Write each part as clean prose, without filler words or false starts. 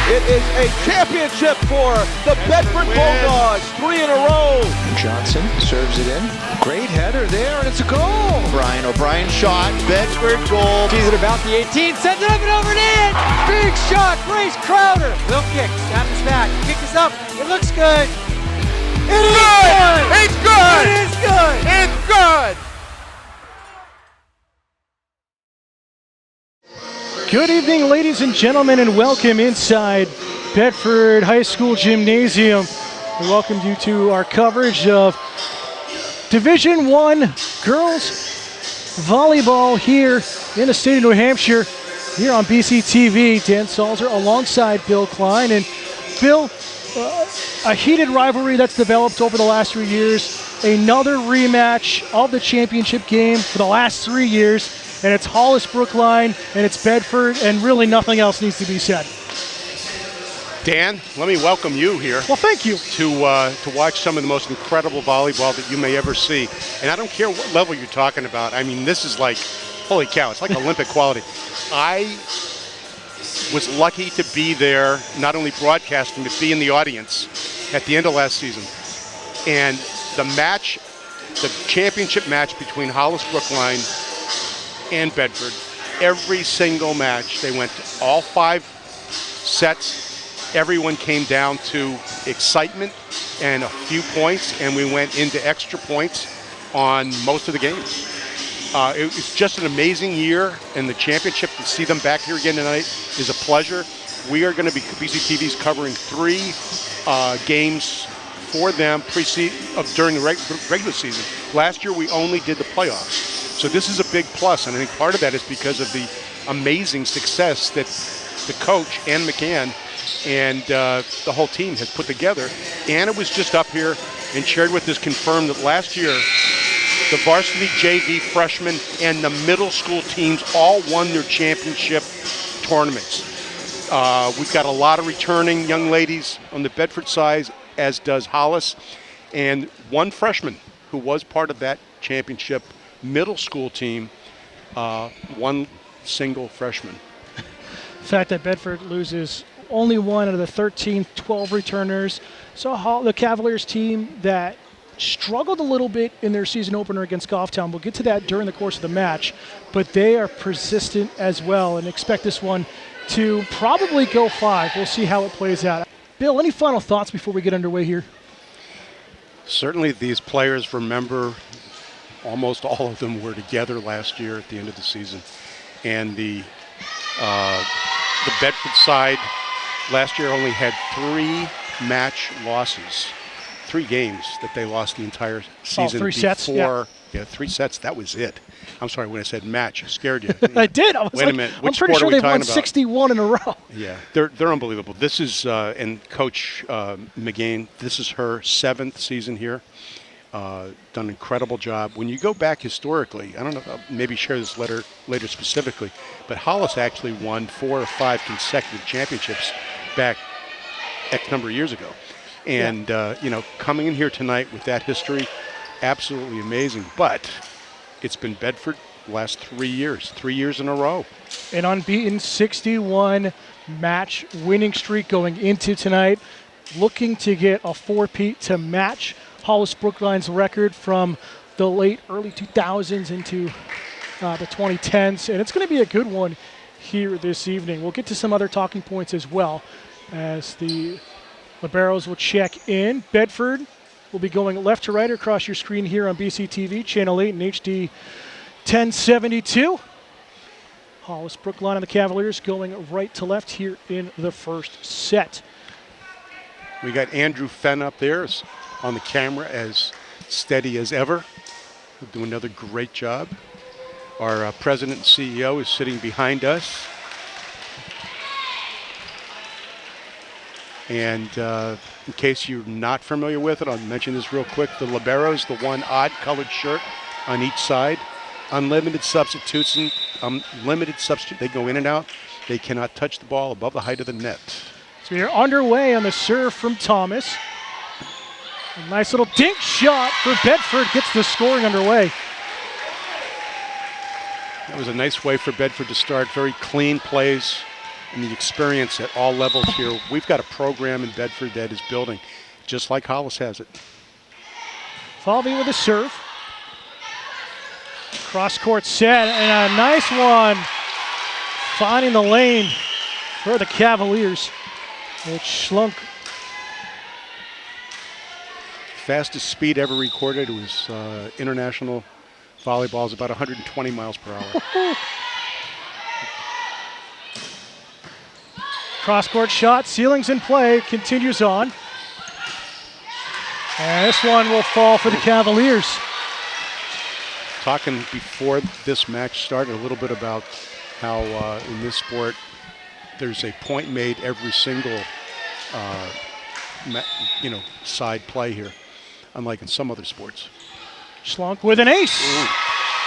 It is a championship for the Bedford Bulldogs, 3 in a row. Johnson serves it in. Great header there, and it's a goal. Brian O'Brien shot, Bedford goal. Sees it about the 18, sends it up and over and in. Big shot, Grace Crowder. Will kick, snaps back, kick is up. It looks good. It is good. It's good. It is good. It's good. Good evening, ladies and gentlemen, and welcome inside Bedford High School Gymnasium. We welcome you to our coverage of Division I girls volleyball here in the state of New Hampshire, here on BCTV. Dan Salzer alongside Bill Klein. And Bill, a heated rivalry that's developed over the last 3 years. Another rematch of the championship game for the last 3 years. And it's Hollis-Brookline, and it's Bedford, and really nothing else needs to be said. Dan, let me welcome you here. Well, thank you. To watch some of the most incredible volleyball that you may ever see. And I don't care what level you're talking about. I mean, this is like, holy cow, it's like Olympic quality. I was lucky to be there, not only broadcasting, but be in the audience at the end of last season. And the match, the championship match between Hollis-Brookline and Bedford, every single match, they went to all 5 sets. Everyone came down to excitement and a few points, and we went into extra points on most of the games. It was just an amazing year, and the championship, to see them back here again tonight is a pleasure. We are going to be, BCTV's covering 3 games for them during the regular season. Last year, we only did the playoffs. So this is a big plus, and I think part of that is because of the amazing success that the coach, Ann McCann, and the whole team has put together. Anna was just up here and shared with us, confirmed that last year, the varsity JV freshmen and the middle school teams all won their championship tournaments. We've got a lot of returning young ladies on the Bedford side, as does Hollis, and one freshman who was part of that championship middle school team, one single freshman. The fact that Bedford loses only one out of the 12 returners. So the Cavaliers team that struggled a little bit in their season opener against Goffstown. We'll get to that during the course of the match, but they are persistent as well and expect this one to probably go 5. We'll see how it plays out. Bill, any final thoughts before we get underway here? Certainly these players remember almost all of them were together last year at the end of the season. And the Bedford side last year only had 3 match losses, 3 games that they lost the entire season. 3 sets? Yeah, 3 sets, that was it. I'm sorry, when I said match, I scared you. I did. I was Wait a minute, which I'm pretty sport sure are we they've won talking about? 61 in a row. Yeah, they're unbelievable. This is, and Coach McGain, this is her 7th season here. Done an incredible job. When you go back historically, I don't know, I'll maybe share this later specifically, but Hollis actually won 4 or 5 consecutive championships back X number of years ago. And, coming in here tonight with that history, absolutely amazing. But it's been Bedford the last 3 years in a row. An unbeaten 61 match winning streak going into tonight, looking to get a 4-peat to match Hollis-Brookline's record from the early 2000s into the 2010s, and it's going to be a good one here this evening. We'll get to some other talking points as well as the Liberos will check in. Bedford will be going left to right across your screen here on BCTV, Channel 8 and HD 1072. Hollis-Brookline and the Cavaliers going right to left here in the first set. We got Andrew Fenn up there on the camera, as steady as ever. He'll do another great job. Our president and CEO is sitting behind us. And in case you're not familiar with it, I'll mention this real quick. The Liberos, the one odd colored shirt on each side. Unlimited substitutes. They go in and out. They cannot touch the ball above the height of the net. So we are underway on the serve from Thomas. A nice little dink shot for Bedford, gets the scoring underway. That was a nice way for Bedford to start. Very clean plays and the experience at all levels here. We've got a program in Bedford that is building, just like Hollis has it. Falvey with a serve. Cross-court set, and a nice one. Finding the lane for the Cavaliers. It's Schlunk. Fastest speed ever recorded was international volleyball is about 120 miles per hour. Cross-court shot, ceilings in play, continues on. And this one will fall for the Cavaliers. Talking before this match started a little bit about how in this sport there's a point made every single side play here, unlike in some other sports. Schlunk with an ace. Ooh.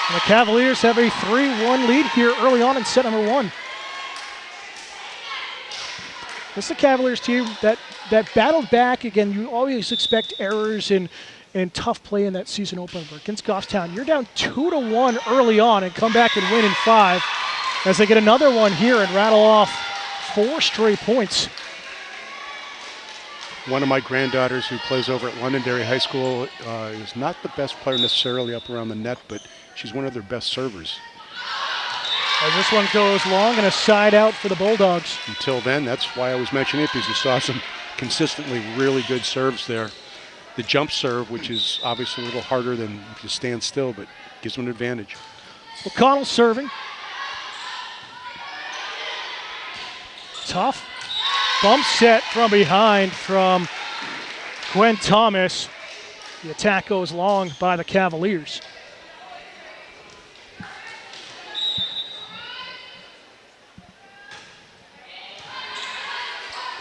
And the Cavaliers have a 3-1 lead here early on in set number 1. This is the Cavaliers team that battled back. Again, you always expect errors and tough play in that season opener against Goffstown. You're down 2-1 early on and come back and win in 5 as they get another one here and rattle off 4 straight points. One of my granddaughters who plays over at Londonderry High School is not the best player necessarily up around the net, but she's one of their best servers. As this one goes long and a side out for the Bulldogs. Until then, that's why I was mentioning it, because you saw some consistently really good serves there. The jump serve, which is obviously a little harder than if you stand still, but gives them an advantage. O'Connell serving. Tough. Bump set from behind from Gwen Thomas. The attack goes long by the Cavaliers.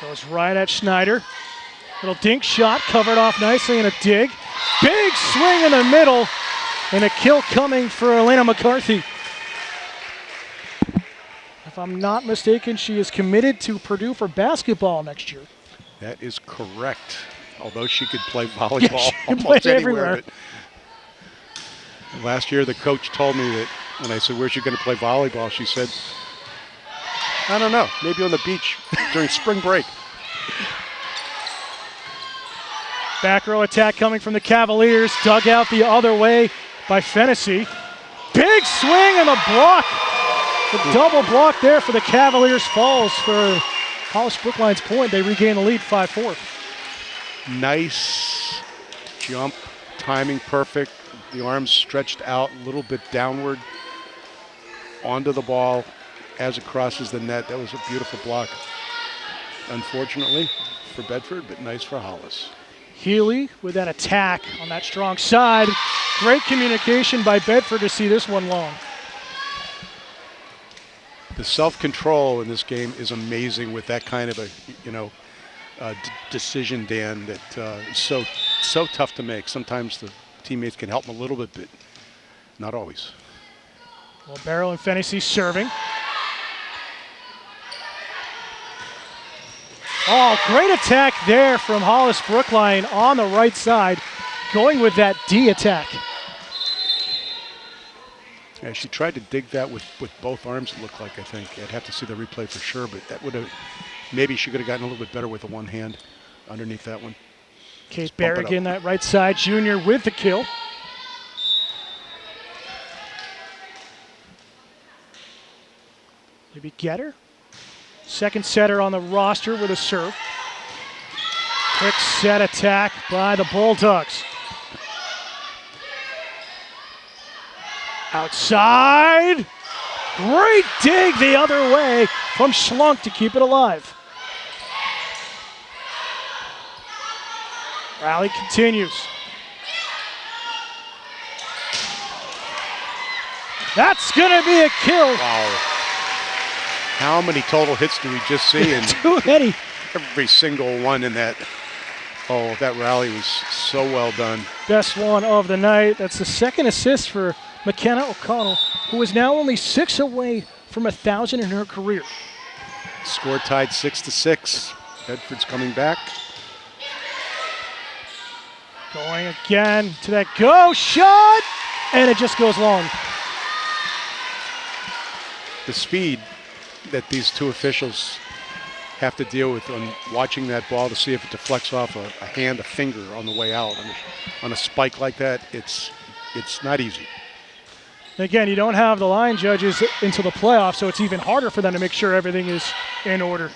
Goes right at Schneider. Little dink shot covered off nicely in a dig. Big swing in the middle and a kill coming for Elena McCarthy. If I'm not mistaken, she is committed to Purdue for basketball next year. That is correct. Although she could play volleyball almost anywhere. Last year, the coach told me that when I said, "Where's she going to play volleyball?" She said, "I don't know, maybe on the beach during spring break." Back row attack coming from the Cavaliers, dug out the other way by Fennessy. Big swing and a block. The double block there for the Cavaliers falls for Hollis-Brookline's point. They regain the lead 5-4. Nice jump, timing perfect. The arms stretched out a little bit downward onto the ball as it crosses the net. That was a beautiful block. Unfortunately for Bedford, but nice for Hollis. Healy with that attack on that strong side. Great communication by Bedford to see this one long. The self-control in this game is amazing with that kind of a decision, Dan, that is so tough to make. Sometimes the teammates can help them a little bit, but not always. Well, Barrow and Fennessy serving. Oh, great attack there from Hollis-Brookline on the right side, going with that D attack. Yeah, she tried to dig that with both arms, it looked like, I think. I'd have to see the replay for sure, but that would have, maybe she could have gotten a little bit better with the one hand underneath that one. Kate Berrigan, that right side, junior with the kill. Maybe Getter. Second setter on the roster with a serve. Quick set attack by the Bulldogs. Outside. Great dig the other way from Schlunk to keep it alive. Rally continues. That's going to be a kill. Wow. How many total hits do we just see? And too many. Every single one in that. Oh, that rally was so well done. Best one of the night. That's the second assist for McKenna O'Connell, who is now only 6 away from 1,000 in her career. Score tied 6-6. Bedford's coming back. Going again to that go shot, and it just goes long. The speed that these two officials have to deal with on watching that ball to see if it deflects off a hand, a finger on the way out. On a spike like that, it's not easy. Again, you don't have the line judges until the playoffs, so it's even harder for them to make sure everything is in order.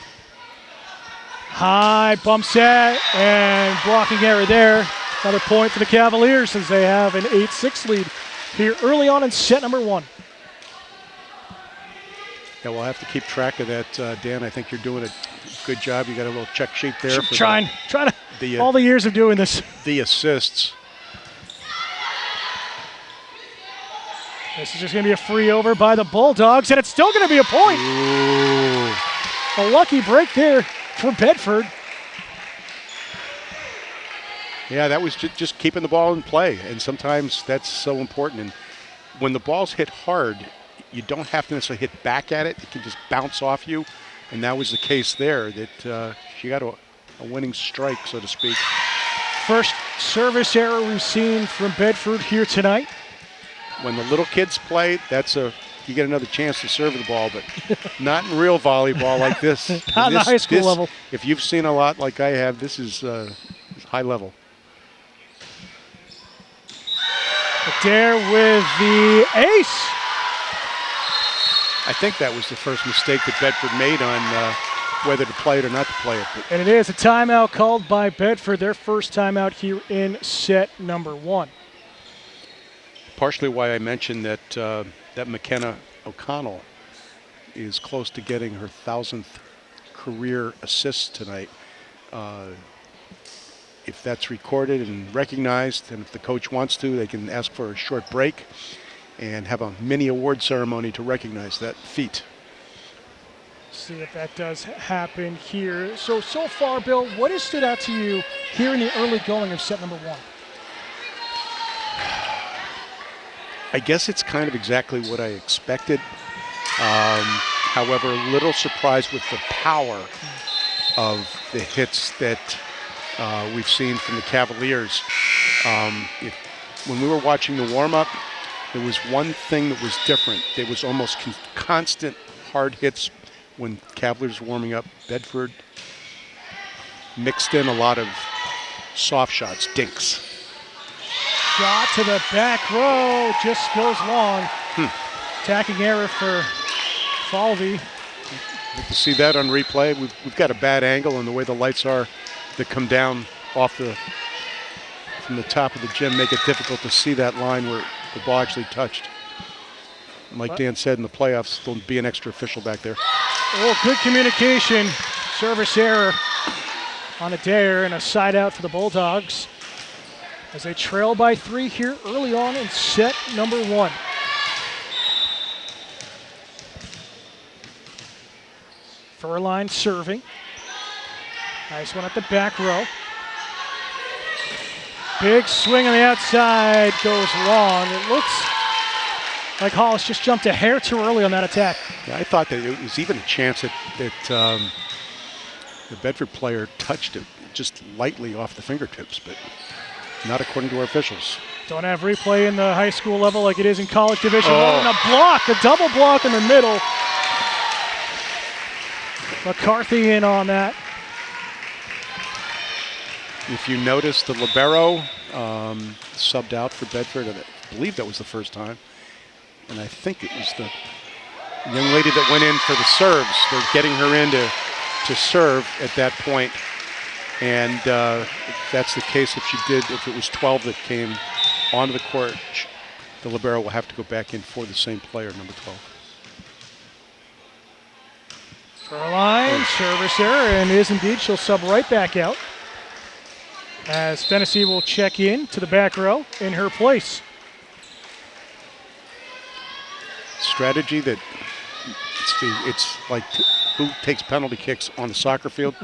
High bump set and blocking error there. Another point for the Cavaliers as they have an 8-6 lead here early on in set number 1. Yeah, we'll have to keep track of that, Dan. I think you're doing a good job. You got a little check sheet there. For trying to all the years of doing this. The assists. This is just going to be a free over by the Bulldogs, and it's still going to be a point. Ooh. A lucky break there for Bedford. Yeah, that was just keeping the ball in play, and sometimes that's so important. And when the ball's hit hard, you don't have to necessarily hit back at it. It can just bounce off you, and that was the case there, that she got a winning strike, so to speak. First service error we've seen from Bedford here tonight. When the little kids play, you get another chance to serve the ball, but not in real volleyball like this. Not on the high school level. If you've seen a lot like I have, this is high level. Adair with the ace. I think that was the first mistake that Bedford made on whether to play it or not to play it. And it is a timeout called by Bedford, their first timeout here in set number 1. Partially why I mentioned that that McKenna O'Connell is close to getting her 1,000th career assist tonight. If that's recorded and recognized, and if the coach wants to, they can ask for a short break and have a mini award ceremony to recognize that feat. See if that does happen here. So far, Bill, what has stood out to you here in the early going of set number 1? I guess it's kind of exactly what I expected. However, a little surprised with the power of the hits that we've seen from the Cavaliers. When we were watching the warm-up, there was one thing that was different. There was almost constant hard hits when Cavaliers were warming up. Bedford mixed in a lot of soft shots, dinks. Shot to the back row, just goes long. Attacking error for Falvey. You can see that on replay. We've got a bad angle, and the way the lights are that come down from the top of the gym make it difficult to see that line where the ball actually touched. And like Dan said, in the playoffs, there'll be an extra official back there. Oh, good communication. Service error on Adair and a side out for the Bulldogs as they trail by 3 here early on in set number 1. Furline serving. Nice one at the back row. Big swing on the outside, goes long. It looks like Hollis just jumped a hair too early on that attack. Yeah, I thought that it was even a chance that the Bedford player touched it just lightly off the fingertips, but not according to our officials. Don't have replay in the high school level like it is in college division. And a block, a double block in the middle. McCarthy in on that. If you notice, the libero subbed out for Bedford. I believe that was the first time. And I think it was the young lady that went in for the serves. They're getting her in to serve at that point. And if that's the case, if it was 12 that came onto the court, the libero will have to go back in for the same player, number 12. Furline, service error, and is indeed, she'll sub right back out as Tennessee will check in to the back row in her place. Strategy that it's like who takes penalty kicks on the soccer field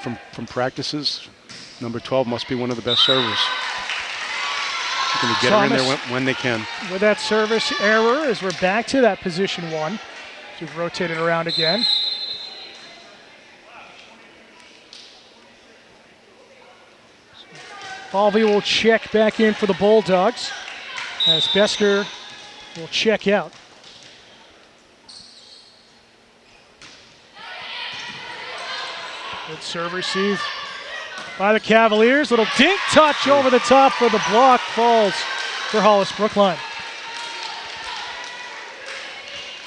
from practices. Number 12 must be one of the best servers. Going to get her in there when they can. With that service error, as we're back to that position 1, we've rotated around again. Falvey will check back in for the Bulldogs as Besker will check out. Good serve receive by the Cavaliers. Little dink touch over the top for the block. Falls for Hollis-Brookline.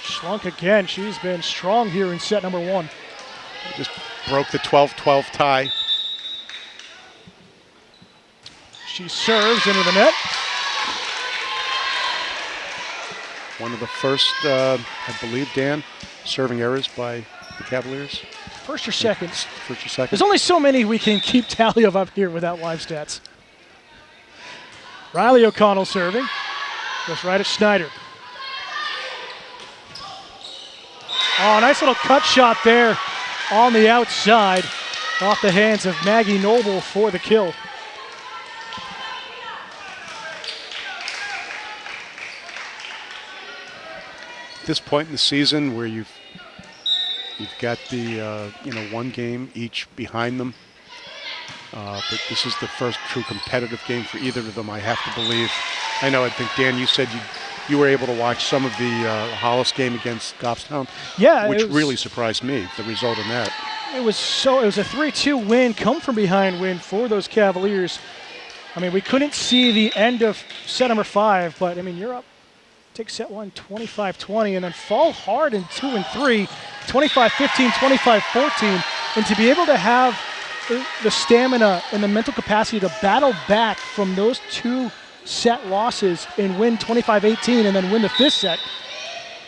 Schlunk again. She's been strong here in set number 1. Just broke the 12-12 tie. She serves into the net. One of the first, I believe, Dan, serving errors by the Cavaliers. First or second? First or second. There's only so many we can keep tally of up here without live stats. Riley O'Connell serving. Goes right at Schneider. Oh, nice little cut shot there on the outside off the hands of Maggie Noble for the kill. At this point in the season where you've got the one game each behind them, but this is the first true competitive game for either of them, I have to believe. I know, I think, Dan, you said you were able to watch some of the Hollis game against Goffstown, yeah, which really surprised me, the result in that. It was a 3-2 win, come from behind win for those Cavaliers. I mean, we couldn't see the end of set number 5, but I mean, you're up. Take set 1, 25-20, and then fall hard in 2 and 3, 25-15, 25-14, and to be able to have the stamina and the mental capacity to battle back from those 2 set losses and win 25-18 and then win the 5th set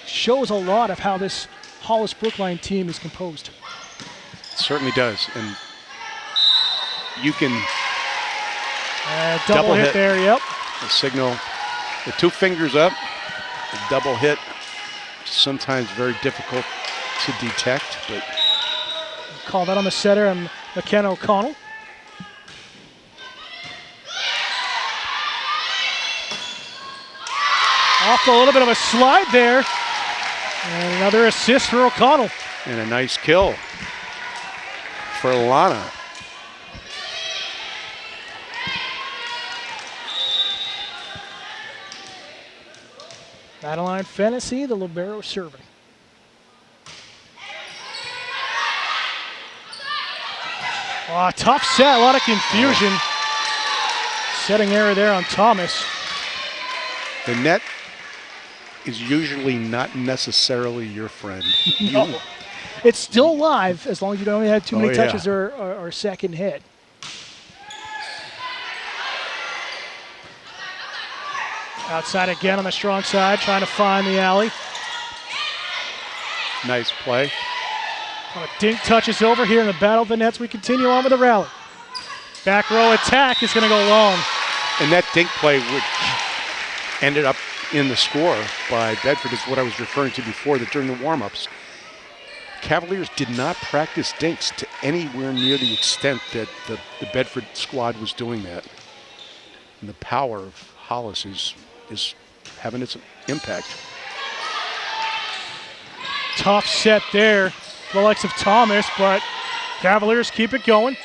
shows a lot of how this Hollis-Brookline team is composed. It certainly does, and you can double hit there, yep. The signal, the 2 fingers up. A double hit, sometimes very difficult to detect, but call that on the setter and McKenna O'Connell. Off a little bit of a slide there, and another assist for O'Connell. And a nice kill for Lana. Madeline Fennessy, the libero serving. Oh, tough set, a lot of confusion. Setting error there on Thomas. The net is usually not necessarily your friend. No. It's still live as long as you don't have too many touches yeah. or second hit. Outside again on the strong side, trying to find the alley. Nice play. Dink touches over here in the battle of the nets. We continue on with the rally. Back row attack is going to go long. And that dink play, which ended up in the score by Bedford, is what I was referring to before, that during the warm-ups, Cavaliers did not practice dinks to anywhere near the extent that the Bedford squad was doing that. And the power of Hollis is having its impact. Tough set there, the likes of Thomas, but Cavaliers keep it going.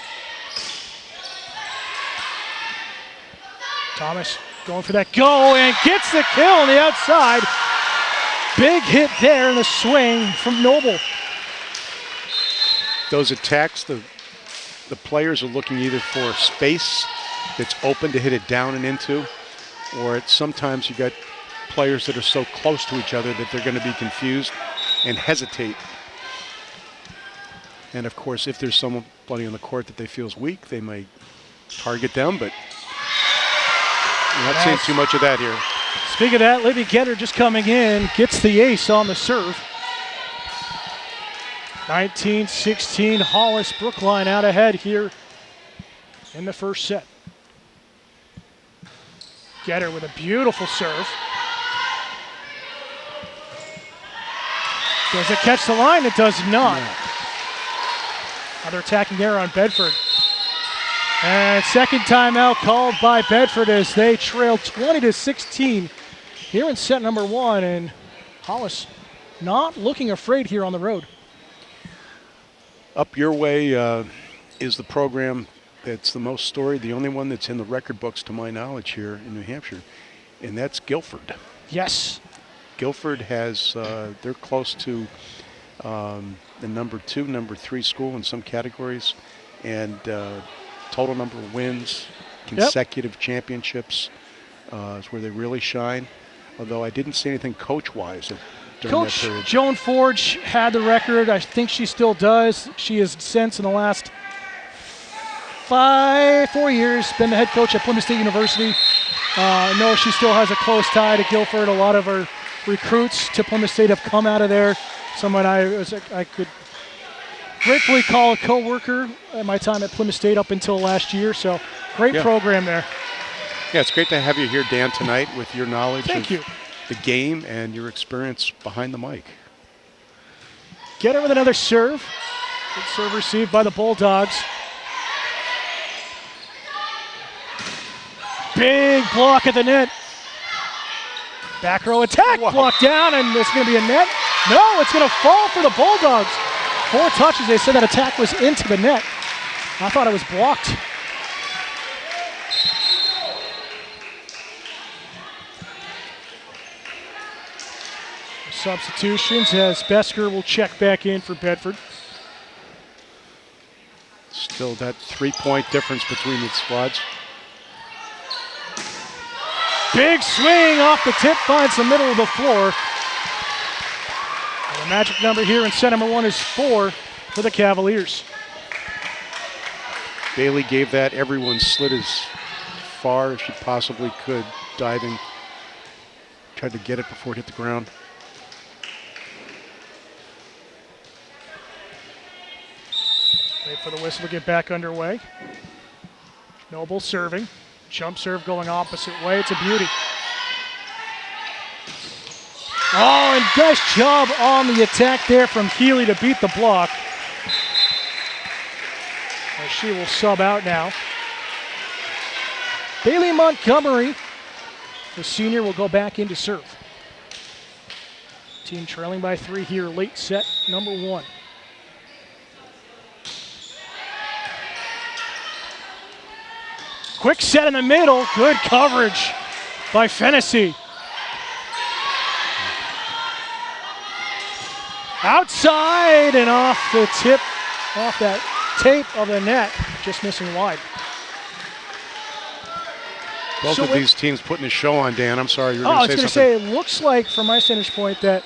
Thomas going for that go and gets the kill on the outside. Big hit there in the swing from Noble. Those attacks, the players are looking either for space that's open to hit it down and into, or sometimes you got players that are so close to each other that they're going to be confused and hesitate. And of course, if there's somebody on the court that they feel is weak, they might target them, but we're not seeing too much of that here. Speaking of that, Libby Getter just coming in, gets the ace on the serve. 19-16, Hollis-Brookline out ahead here in the first set. Getter with a beautiful serve. Does it catch the line? It does not. Another attacking error on Bedford. And second timeout called by Bedford as they trail 20-16 here in set number 1. And Hollis not looking afraid here on the road. Up Your Way is the program that's the most storied, the only one that's in the record books to my knowledge here in New Hampshire, and that's Guilford. Yes. Guilford has, they're close to the number 2, number 3 school in some categories, and total number of wins, consecutive championships is where they really shine. Although I didn't see anything coach-wise during Coach that period. Joan Forge had the record. I think she still does. She has since in the last 4 years been the head coach at Plymouth State University. No, she still has a close tie to Guilford. A lot of her recruits to Plymouth State have come out of there. Someone I could gratefully call a co-worker at my time at Plymouth State up until last year. So great program there. Yeah, it's great to have you here, Dan, tonight with your knowledge Thank of you. the game and your experience behind the mic. Get her with another serve. Good serve received by the Bulldogs. Big block at the net. Back row attack, blocked down, and it's going to be a net. No, it's going to fall for the Bulldogs. 4 touches. They said that attack was into the net. I thought it was blocked. Substitutions as Besker will check back in for Bedford. Still that 3-point difference between the squads. Big swing off the tip, finds the middle of the floor. And the magic number here in set number 1 is 4 for the Cavaliers. Bailey gave that. Everyone slid as far as she possibly could, diving. Tried to get it before it hit the ground. Wait for the whistle to get back underway. Noble serving. Jump serve going opposite way. It's a beauty. Oh, and nice job on the attack there from Healy to beat the block. As she will sub out now. Bailey Montgomery, the senior, will go back in to serve. Team trailing by 3 here, late set number 1. Quick set in the middle, good coverage by Fennessy. Outside and off the tip, off that tape of the net, just missing wide. Both of these teams putting a show on, Dan. I'm sorry, you were going to say something. I was going to say, it looks like, from my vantage point, that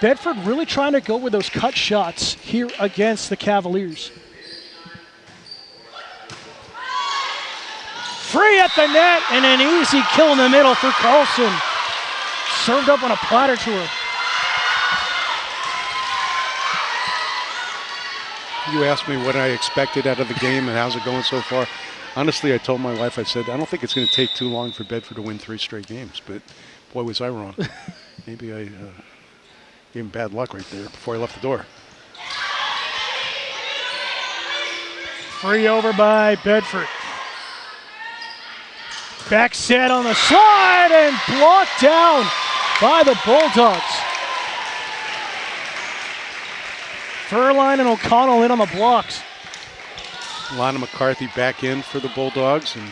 Bedford really trying to go with those cut shots here against the Cavaliers. Free at the net, and an easy kill in the middle for Carlson. Served up on a platter to her. You asked me what I expected out of the game and how's it going so far. Honestly, I told my wife, I said, I don't think it's going to take too long for Bedford to win 3 straight games. But boy, was I wrong. Maybe I gave him bad luck right there before I left the door. Free over by Bedford. Back set on the slide and blocked down by the Bulldogs. Furline and O'Connell in on the blocks. Lana McCarthy back in for the Bulldogs, and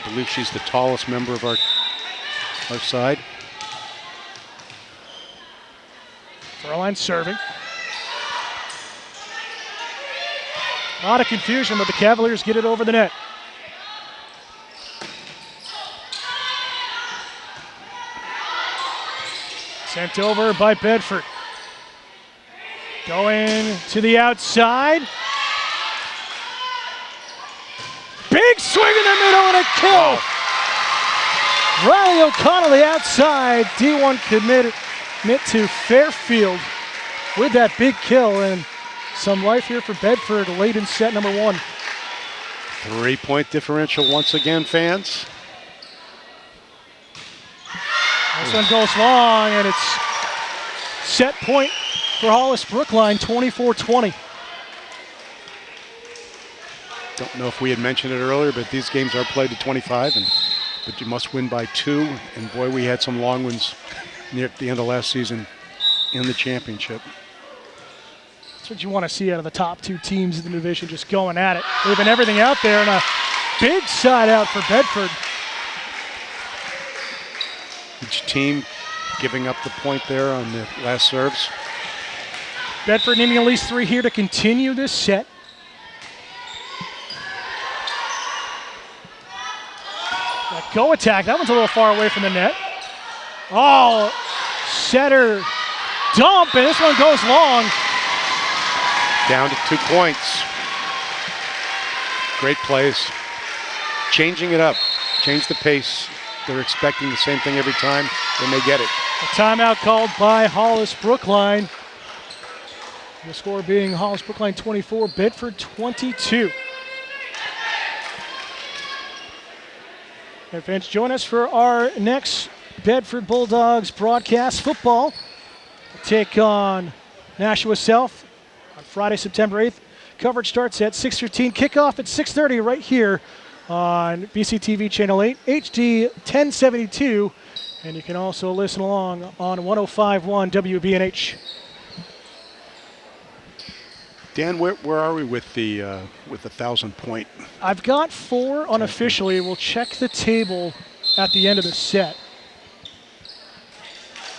I believe she's the tallest member of our side. Furline serving. A lot of confusion, but the Cavaliers get it over the net. Sent over by Bedford. Going to the outside. Big swing in the middle and a kill. Wow. Riley O'Connell, the outside. D1 commit to Fairfield with that big kill, and some life here for Bedford late in set number 1. 3-point differential once again, fans. This one goes long, and it's set point for Hollis-Brookline, 24-20. Don't know if we had mentioned it earlier, but these games are played to 25, but you must win by 2. And boy, we had some long ones near the end of last season in the championship. That's what you want to see out of the top 2 teams in the division, just going at it, leaving everything out there, and a big side out for Bedford. Each team giving up the point there on the last serves. Bedford needing at least 3 here to continue this set. That go attack, that one's a little far away from the net. Oh, setter dump, and this one goes long. Down to 2 points. Great plays. Changing it up. Change the pace. They're expecting the same thing every time, and they get it. A timeout called by Hollis-Brookline. The score being Hollis-Brookline 24, Bedford 22. And fans, join us for our next Bedford Bulldogs broadcast. Football will take on Nashua South on Friday, September 8th. Coverage starts at 6:15. Kickoff at 6:30 right here on BCTV Channel 8, HD 1072. And you can also listen along on 105.1 WBNH. Dan, where are we with the 1,000-point? I've got 4 unofficially. We'll check the table at the end of the set.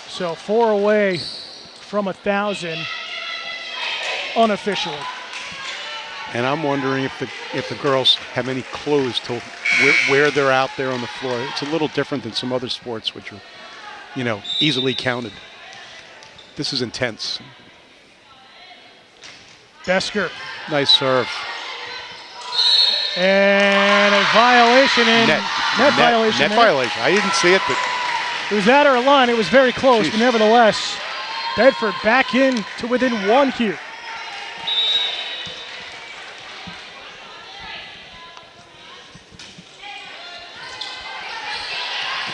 So 4 away from 1,000 unofficially. And I'm wondering if the girls have any clues to where they're out there on the floor. It's a little different than some other sports, which are, easily counted. This is intense. Besker. Nice serve. And a violation in Net violation. Net violation. I didn't see it, but it was at our line. It was very close, Jeez. but nevertheless, Bedford back in to within 1 here.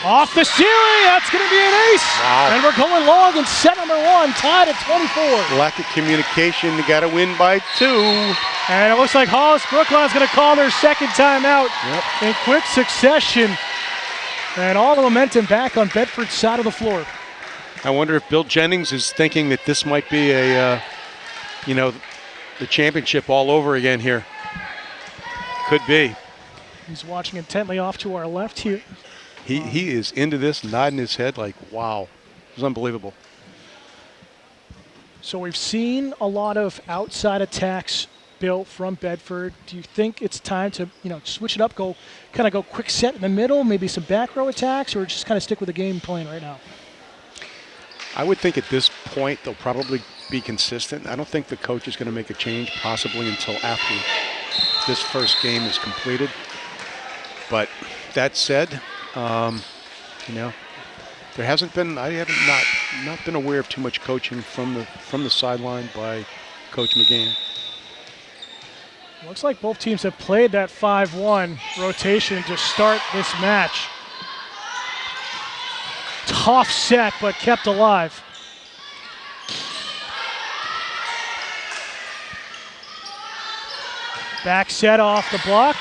Off the ceiling, that's going to be an ace. Wow. And we're going long in set number 1, tied at 24. lack of communication. You got to win by 2. And it looks like Hollis-Brookline's going to call their second timeout in quick succession. And all the momentum back on Bedford's side of the floor. I wonder if Bill Jennings is thinking that this might be the championship all over again here. Could be. He's watching intently off to our left here. He is into this, nodding his head like, wow. It was unbelievable. So we've seen a lot of outside attacks built from Bedford. Do you think it's time to, switch it up, go quick set in the middle, maybe some back row attacks, or just kind of stick with the game plan right now? I would think at this point they'll probably be consistent. I don't think the coach is going to make a change possibly until after this first game is completed. But that said, there hasn't been. I haven't not been aware of too much coaching from the sideline by Coach McGann. Looks like both teams have played that 5-1 rotation to start this match. Tough set, but kept alive. Back set off the block.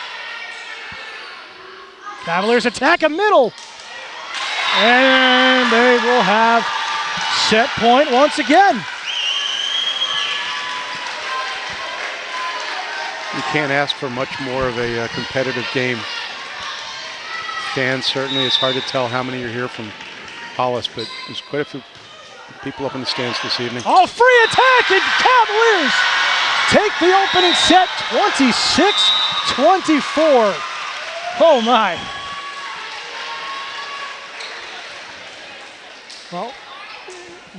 Cavaliers attack a middle. And they will have set point once again. You can't ask for much more of a competitive game. Fans, certainly, it's hard to tell how many are here from Hollis, but there's quite a few people up in the stands this evening. Oh, free attack, and Cavaliers take the opening set 26-24. Oh my. Well,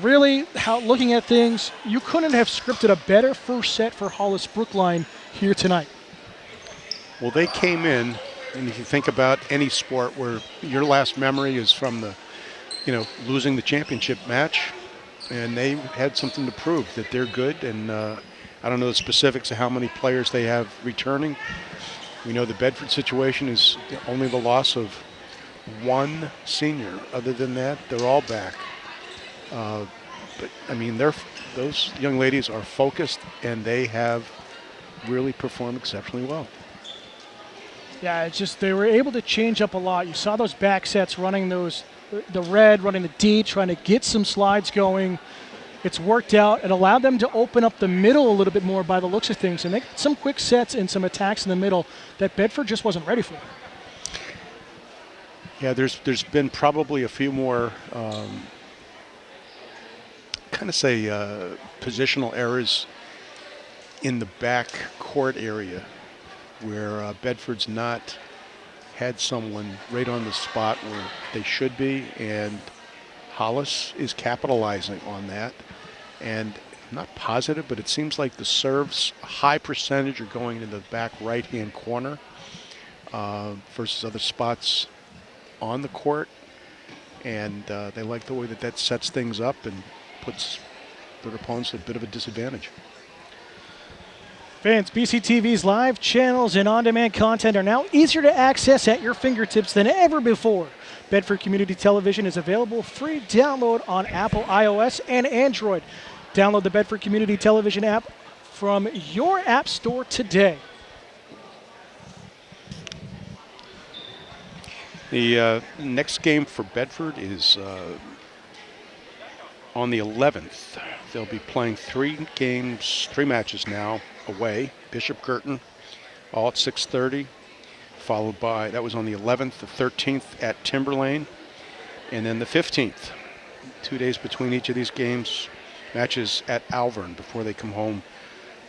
really, looking at things, you couldn't have scripted a better first set for Hollis-Brookline here tonight. Well, they came in, and if you think about any sport where your last memory is from the, losing the championship match, and they had something to prove that they're good. And I don't know the specifics of how many players they have returning. We know the Bedford situation is only the loss of 1 senior. Other than that, they're all back. But I mean, those young ladies are focused, and they have really performed exceptionally well. Yeah, it's just they were able to change up a lot. You saw those back sets running the red, running the D, trying to get some slides going. It's worked out. It allowed them to open up the middle a little bit more by the looks of things, and they got some quick sets and some attacks in the middle that Bedford just wasn't ready for. Yeah, there's been probably a few more kind of say, positional errors in the back court area where Bedford's not had someone right on the spot where they should be, and Hollis is capitalizing on that. And I'm not positive, but it seems like the serves, a high percentage are going into the back right-hand corner versus other spots on the court. And they like the way that that sets things up and puts their opponents at a bit of a disadvantage. Fans, BCTV's live channels and on-demand content are now easier to access at your fingertips than ever before. Bedford Community Television is available free download on Apple iOS and Android. Download the Bedford Community Television app from your app store today. The next game for Bedford is on the 11th. They'll be playing 3 matches now away. Bishop Girton, all at 6:30, followed by, that was on the 11th, the 13th at Timberlane, and then the 15th. 2 days between each of these games, matches at Alvern before they come home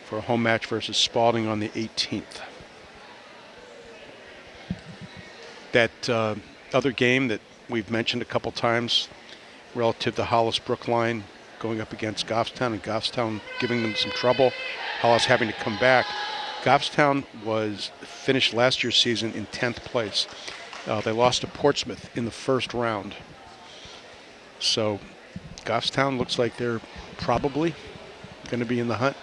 for a home match versus Spalding on the 18th. That other game that we've mentioned a couple times relative to Hollis-Brookline going up against Goffstown, and Goffstown giving them some trouble, Hollis having to come back. Goffstown finished last year's season in 10th place. They lost to Portsmouth in the first round. So Goffstown looks like they're probably going to be in the hunt.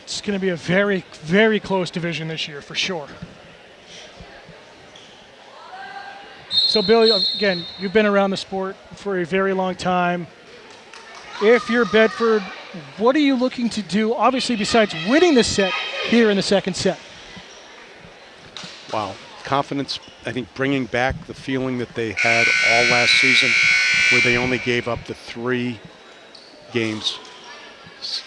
It's going to be a very, very close division this year for sure. So, Bill, again, you've been around the sport for a very long time. If you're Bedford, what are you looking to do, obviously, besides winning the set here in the second set? Wow. Confidence, I think, bringing back the feeling that they had all last season where they only gave up the 3 games,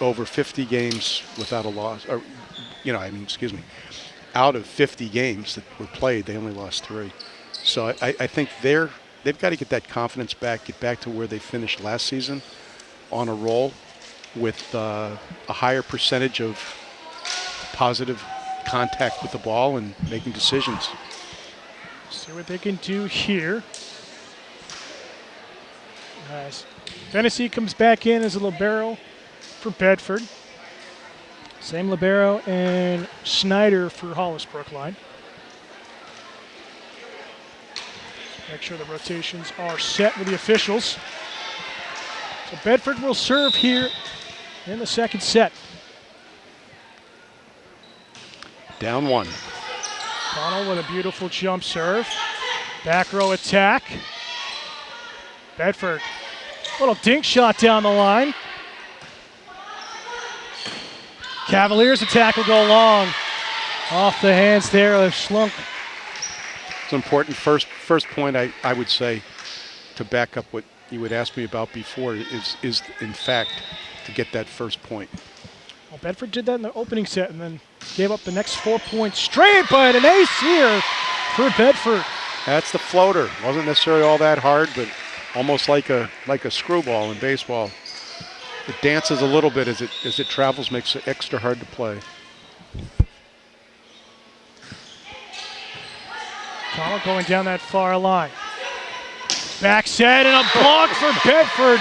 over 50 games without a loss. Or, out of 50 games that were played, they only lost 3. So I think they've got to get that confidence back, get back to where they finished last season on a roll with a higher percentage of positive contact with the ball and making decisions. See what they can do here. As Tennessee comes back in as a libero for Bedford. Same libero and Schneider for Hollis-Brookline. Make sure the rotations are set with the officials. So Bedford will serve here in the second set. Down 1. Connell with a beautiful jump serve. Back row attack. Bedford, little dink shot down the line. Cavaliers attack will go long. Off the hands there of Schlunk. It's important. First point I would say, to back up what you would ask me about before, is in fact to get that first point. Well, Bedford did that in the opening set and then gave up the next 4 points straight, but an ace here for Bedford. That's the floater. Wasn't necessarily all that hard, but almost like a screwball in baseball. It dances a little bit as it travels, makes it extra hard to play. Connell going down that far line. Back set and a block for Bedford.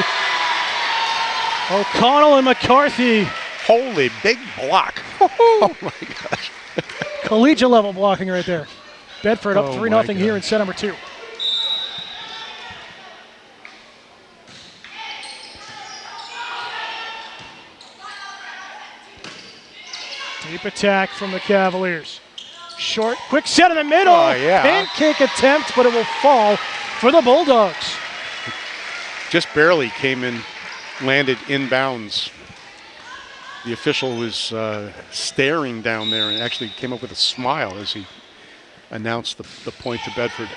O'Connell and McCarthy. Holy big block. Oh my gosh. Collegiate level blocking right there. Bedford up 3-0 here in set number 2. Deep attack from the Cavaliers. Short, quick set in the middle. Oh, yeah. Pancake attempt, but it will fall for the Bulldogs. Just barely came in, landed inbounds. The official was staring down there and actually came up with a smile as he announced the point to Bedford.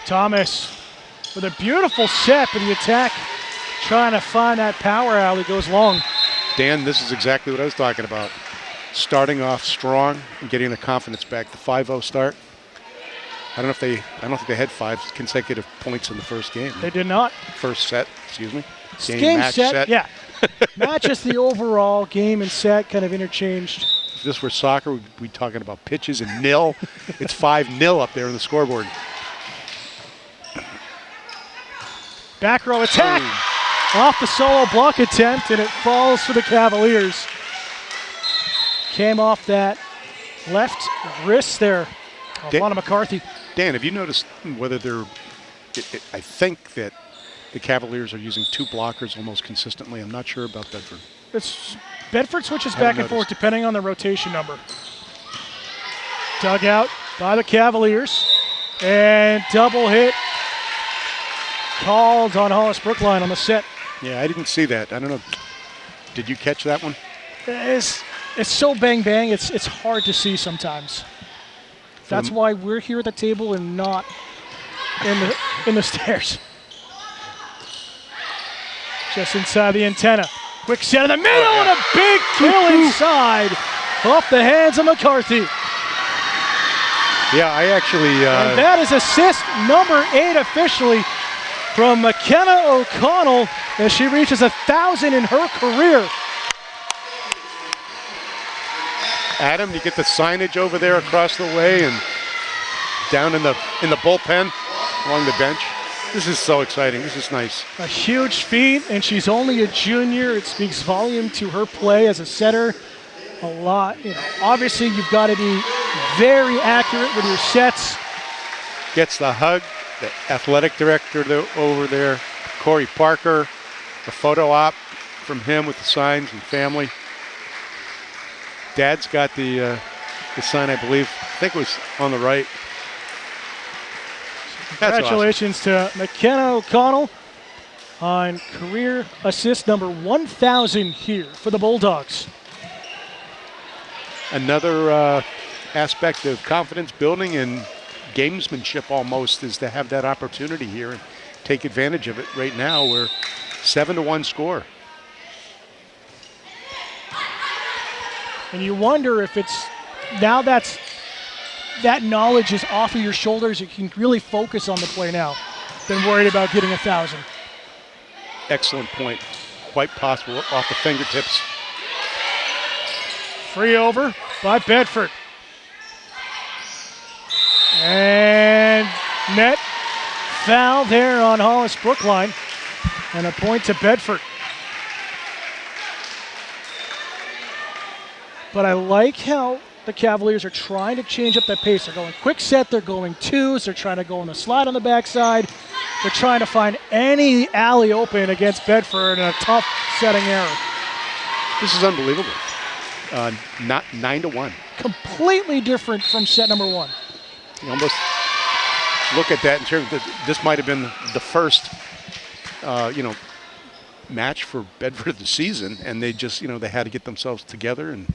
Thomas with a beautiful set, but the attack trying to find that power alley goes long. Dan, this is exactly what I was talking about. Starting off strong and getting the confidence back. The 5-0 start. I don't think they had 5 consecutive points in the first game. They did not. First set, excuse me. Game match, set, yeah. Match is the overall game and set kind of interchanged. If this were soccer, we'd be talking about pitches and nil. It's 5-0 up there on the scoreboard. Back row attack. Off the solo block attempt, and it falls for the Cavaliers. Came off that left wrist there. Alana McCarthy. Dan, have you noticed whether they're... I think that the Cavaliers are using 2 blockers almost consistently. I'm not sure about Bedford. Bedford switches back and forth depending on the rotation number. Dug out by the Cavaliers. And double hit called on Hollis-Brookline on the set. Yeah, I didn't see that. I don't know. Did you catch that one? It's so bang-bang, it's hard to see sometimes. That's why we're here at the table and not in the stairs. Just inside the antenna. Quick set in the middle and a big kill inside. Off the hands of McCarthy. Yeah, I actually... and that is assist number 8 officially from McKenna O'Connell as she reaches 1,000 in her career. Adam, you get the signage over there across the way and down in the bullpen along the bench. This is so exciting. This is nice. A huge feat, and she's only a junior. It speaks volume to her play as a setter. A lot, obviously you've got to be very accurate with your sets. Gets the hug, the athletic director over there, Corey Parker, the photo op from him with the signs and family. Dad's got the sign, I believe. I think it was on the right. Congratulations to McKenna O'Connell on career assist number 1,000 here for the Bulldogs. Another aspect of confidence building and gamesmanship almost is to have that opportunity here and take advantage of it right now. We're 7-1 score. And you wonder if it's now that knowledge is off of your shoulders, you can really focus on the play now than worried about getting 1,000. Excellent point. Quite possible off the fingertips. Free over by Bedford. And net foul there on Hollis-Brookline. And a point to Bedford. But I like how the Cavaliers are trying to change up that pace. They're going quick set, they're going twos, they're trying to go on the slide on the backside. They're trying to find any alley open against Bedford in a tough setting error. This is unbelievable. Not 9-1. Completely different from set number 1. You almost look at that in terms of this might have been the first, match for Bedford of the season, and they just, they had to get themselves together and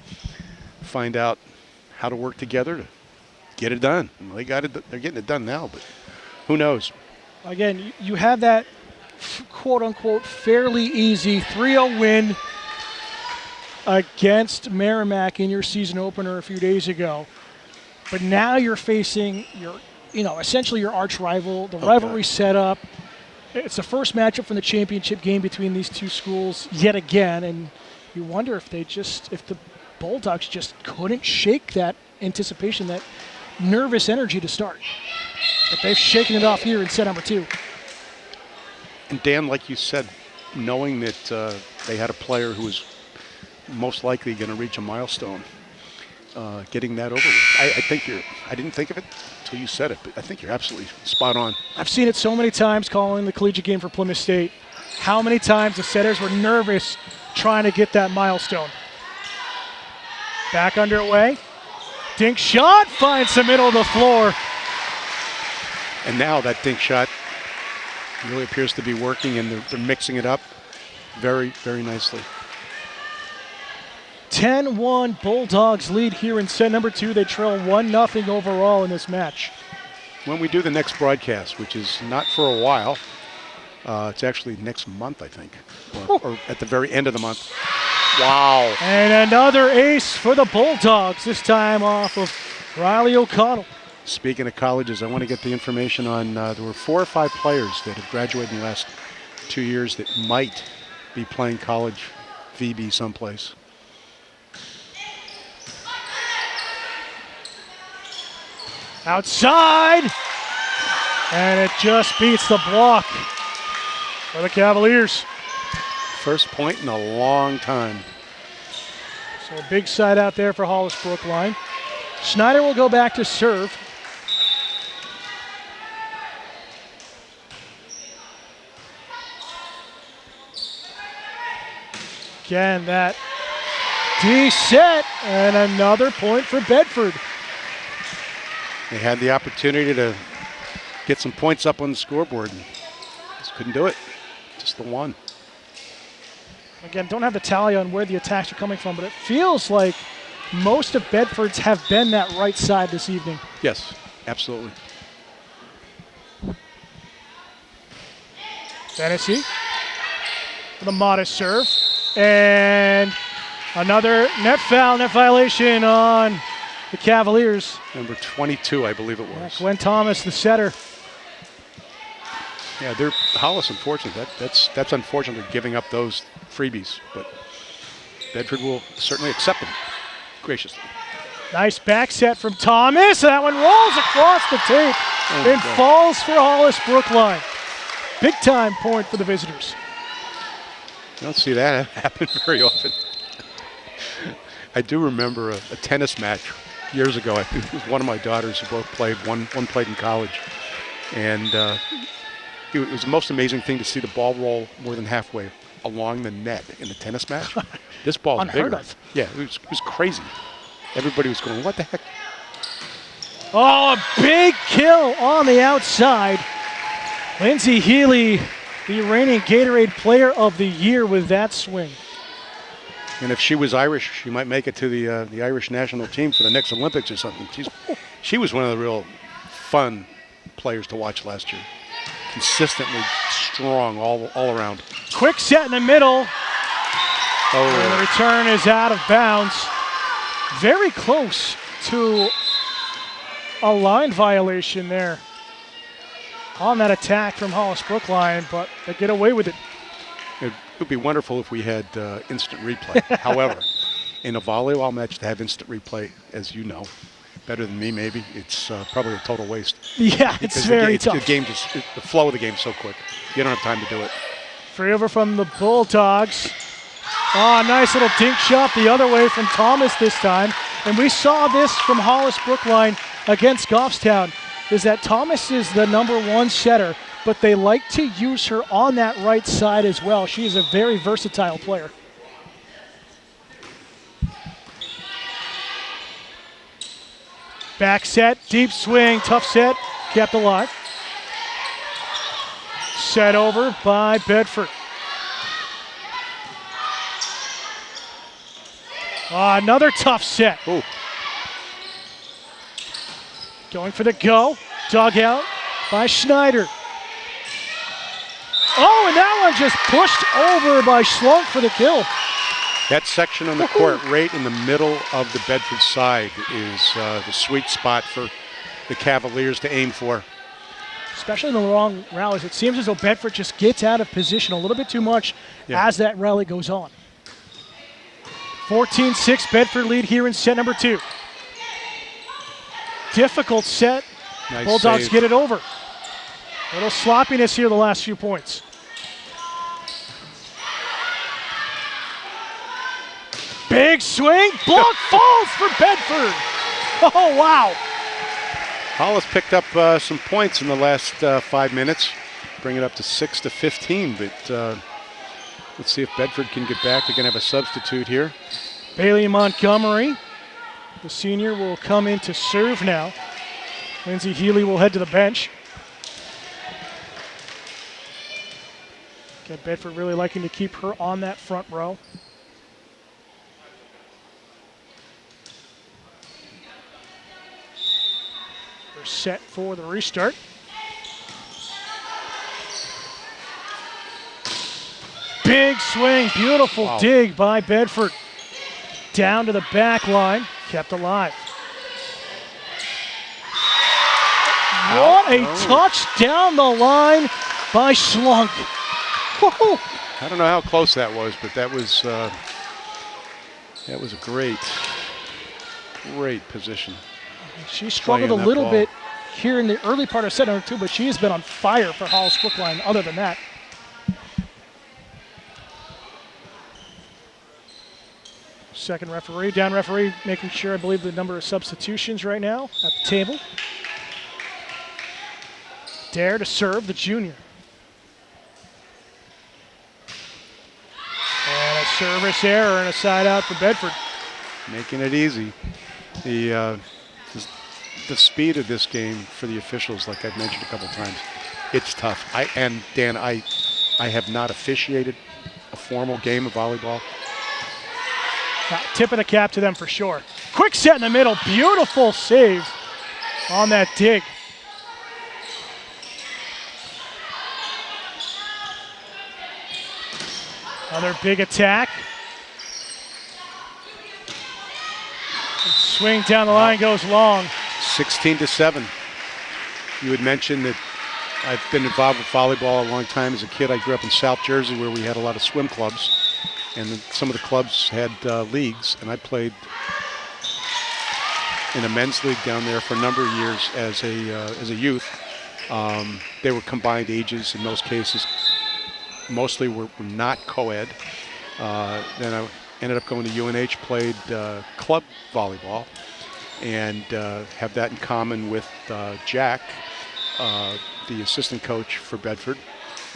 find out how to work together to get it done. Well, they got it. They're getting it done now, but who knows? Again, you have that quote-unquote fairly easy 3-0 win against Merrimack in your season opener a few days ago. But now you're facing essentially your arch rival, the rivalry set up. It's the first matchup from the championship game between these two schools yet again, and you wonder if the Bulldogs just couldn't shake that anticipation, that nervous energy to start. But they've shaken it off here in set number 2. And Dan, like you said, knowing that they had a player who was most likely going to reach a milestone, getting that over with. I didn't think of it until you said it, but I think you're absolutely spot on. I've seen it so many times calling the collegiate game for Plymouth State. How many times the setters were nervous trying to get that milestone. Back underway. Dink shot finds the middle of the floor. And now that dink shot really appears to be working, and they're mixing it up very, very nicely. 10-1 Bulldogs lead here in set number 2. They trail 1-0 overall in this match. When we do the next broadcast, which is not for a while, it's actually next month, I think, or at the very end of the month. Wow. And another ace for the Bulldogs, this time off of Riley O'Connell. Speaking of colleges, I want to get the information on, there were 4 or 5 players that have graduated in the last 2 years that might be playing college VB someplace. Outside, and it just beats the block for the Cavaliers. First point in a long time. So a big side out there for Hollis-Brookline. Schneider will go back to serve. Again, that D set, and another point for Bedford. They had the opportunity to get some points up on the scoreboard and just couldn't do it. Just the one. Again, don't have the tally on where the attacks are coming from, but it feels like most of Bedford's have been that right side this evening. Yes, absolutely. Tennessee with a modest serve. And another net violation on the Cavaliers. Number 22, I believe it was. Gwen Thomas, the setter. Yeah, they're Hollis, unfortunately. That's unfortunate, they're giving up those freebies, but Bedford will certainly accept them graciously. Nice back set from Thomas. That one rolls across the tape and falls for Hollis-Brookline. Big time point for the visitors. You don't see that happen very often. I do remember a tennis match years ago. I think it was one of my daughters who both played. One played in college. And it was the most amazing thing to see the ball roll more than halfway along the net in a tennis match. This ball's Unheard bigger. of. Yeah, it was crazy. Everybody was going, what the heck? Oh, a big kill on the outside. Lindsay Healy, the reigning Gatorade Player of the Year with that swing. And if she was Irish, she might make it to the Irish national team for the next Olympics or something. She was one of the real fun players to watch last year. Consistently strong all around. Quick set in the middle. Oh, And the return is out of bounds. Very close to a line violation there on that attack from Hollis-Brookline, but they get away with it. it would be wonderful if we had instant replay. However, in a volleyball match to have instant replay, as you know, better than me maybe, it's probably a total waste. Yeah, it's Because very tough. The flow of the game's so quick. You don't have time to do it. Free over from the Bulldogs. Oh, nice little dink shot the other way from Thomas this time. And we saw this from Hollis-Brookline against Goffstown, is that Thomas is the #1 setter, but they like to use her on that right side as well. She is a very versatile player. Back set, deep swing, tough set, kept alive. Set over by Bedford. Another tough set. Ooh. Going for the go. Dug out by Schneider. Oh, and that one just pushed over by Schlunk for the kill. That section on the court right in the middle of the Bedford side is the sweet spot for the Cavaliers to aim for. Especially in the long rallies. It seems as though Bedford just gets out of position a little bit too much as that rally goes on. 14-6 Bedford lead here in set number 2. Difficult set. Nice Bulldogs save. get it over. A little sloppiness here the last few points. Big swing. Block falls for Bedford. Oh, wow. Hollis picked up some points in the last 5 minutes, bring it up to 6-15, but let's see if Bedford can get back. They're going to have a substitute here. Bailey Montgomery, the senior, will come in to serve now. Lindsay Healy will head to the bench. Got Bedford really liking to keep her on that front row. They're set for the restart. Big swing, beautiful dig by Bedford. Down to the back line, kept alive. What a touch down the line by Schlunk. Woo-hoo. I don't know how close that was, but that was a great position. She struggled a little bit here in the early part of set number 2, but she has been on fire for Hollis-Brookline other than that. Second referee, down referee, making sure, I believe, the number of substitutions right now at the table. Dare to serve the junior. And a service error and a side out for Bedford. Making it easy. The speed of this game for the officials, like I've mentioned a couple times, it's tough. And Dan, I have not officiated a formal game of volleyball. Tip of the cap to them for sure. Quick set in the middle, beautiful save on that dig. Another big attack. Swing down the line goes long. 16-7. You had mentioned that I've been involved with volleyball a long time. As a kid, I grew up in South Jersey where we had a lot of swim clubs. And some of the clubs had leagues, and I played in a men's league down there for a number of years as a youth. They were combined ages in most cases. Mostly were not co-ed. Then I ended up going to UNH, played club volleyball, and have that in common with Jack, the assistant coach for Bedford.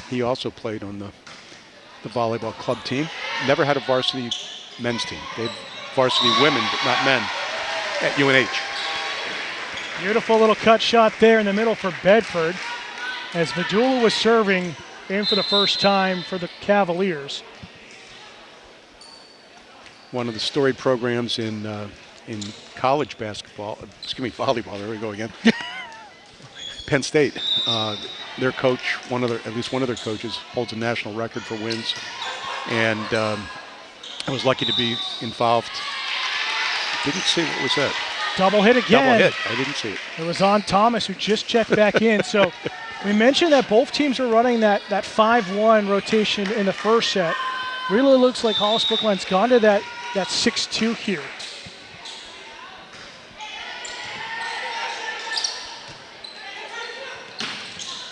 He also played on the volleyball club team. Never had a varsity men's team. They had varsity women, but not men at UNH. Beautiful little cut shot there in the middle for Bedford as Vidula was serving in for the first time for the Cavaliers. One of the storied programs in college basketball, volleyball, there we go again. Penn State. Their coach, at least one of their coaches, holds a national record for wins. And I was lucky to be involved. Didn't see what was that. Double hit again. Double hit. I didn't see it. It was on Thomas, who just checked back in. So we mentioned that both teams are running that 5-1 rotation in the first set. Really looks like Hollis-Brookline's gone to that 6-2 here.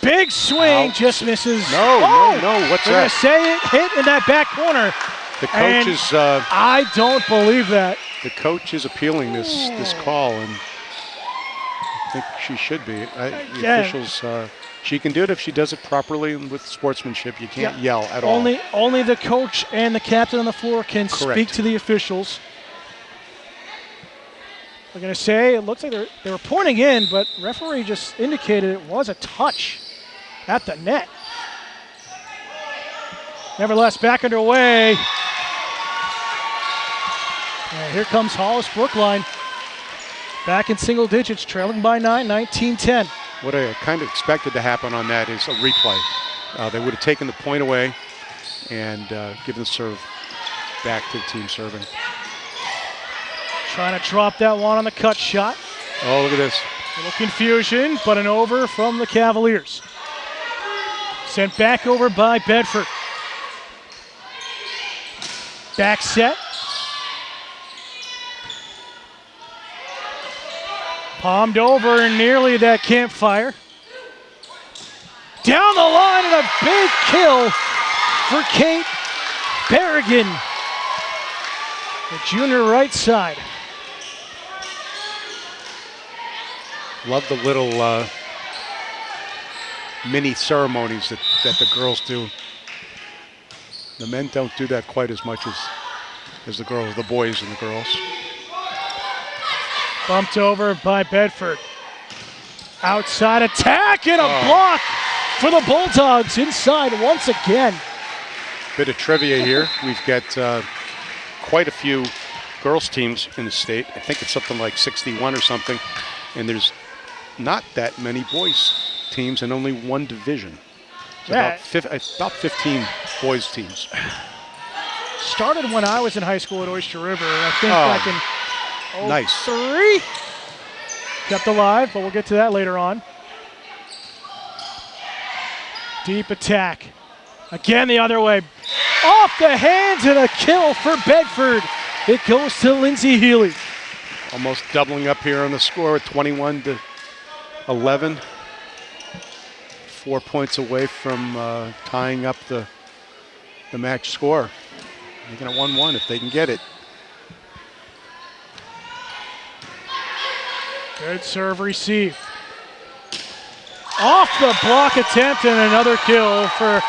Big swing, just misses. No, what's that? They're going to say it hit in that back corner. The coach is... I don't believe that. The coach is appealing this call, and I think she should be. The officials, she can do it if she does it properly and with sportsmanship. You can't yell at all. Only the coach and the captain on the floor can speak to the officials. They're going to say, it looks like they were pointing in, but referee just indicated it was a touch at the net. Nevertheless, back underway. And here comes Hollis-Brookline. Back in single digits, trailing by 9, 19-10. What I kind of expected to happen on that is a replay. They would have taken the point away and given the serve back to the team serving. Trying to drop that one on the cut shot. Oh, look at this. A little confusion, but an over from the Cavaliers. Sent back over by Bedford. Back set. Palmed over nearly that campfire. Down the line and a big kill for Kate Berrigan. The junior right side. Love the little mini ceremonies that the girls do. The men don't do that quite as much as the boys and the girls. Bumped over by Bedford. Outside attack and a block for the Bulldogs inside once again. Bit of trivia here. We've got quite a few girls teams in the state. I think it's something like 61 or something. And there's not that many boys teams and only one division. It's about 15 boys teams. Started when I was in high school at Oyster River. I think back in 03. Nice. Kept alive, but we'll get to that later on. Deep attack. Again the other way. Off the hands and a kill for Bedford. It goes to Lindsay Healy. Almost doubling up here on the score, 21-11. 4 points away from tying up the match score. Making it 1-1 if they can get it. Good serve receive. Off the block attempt and another kill for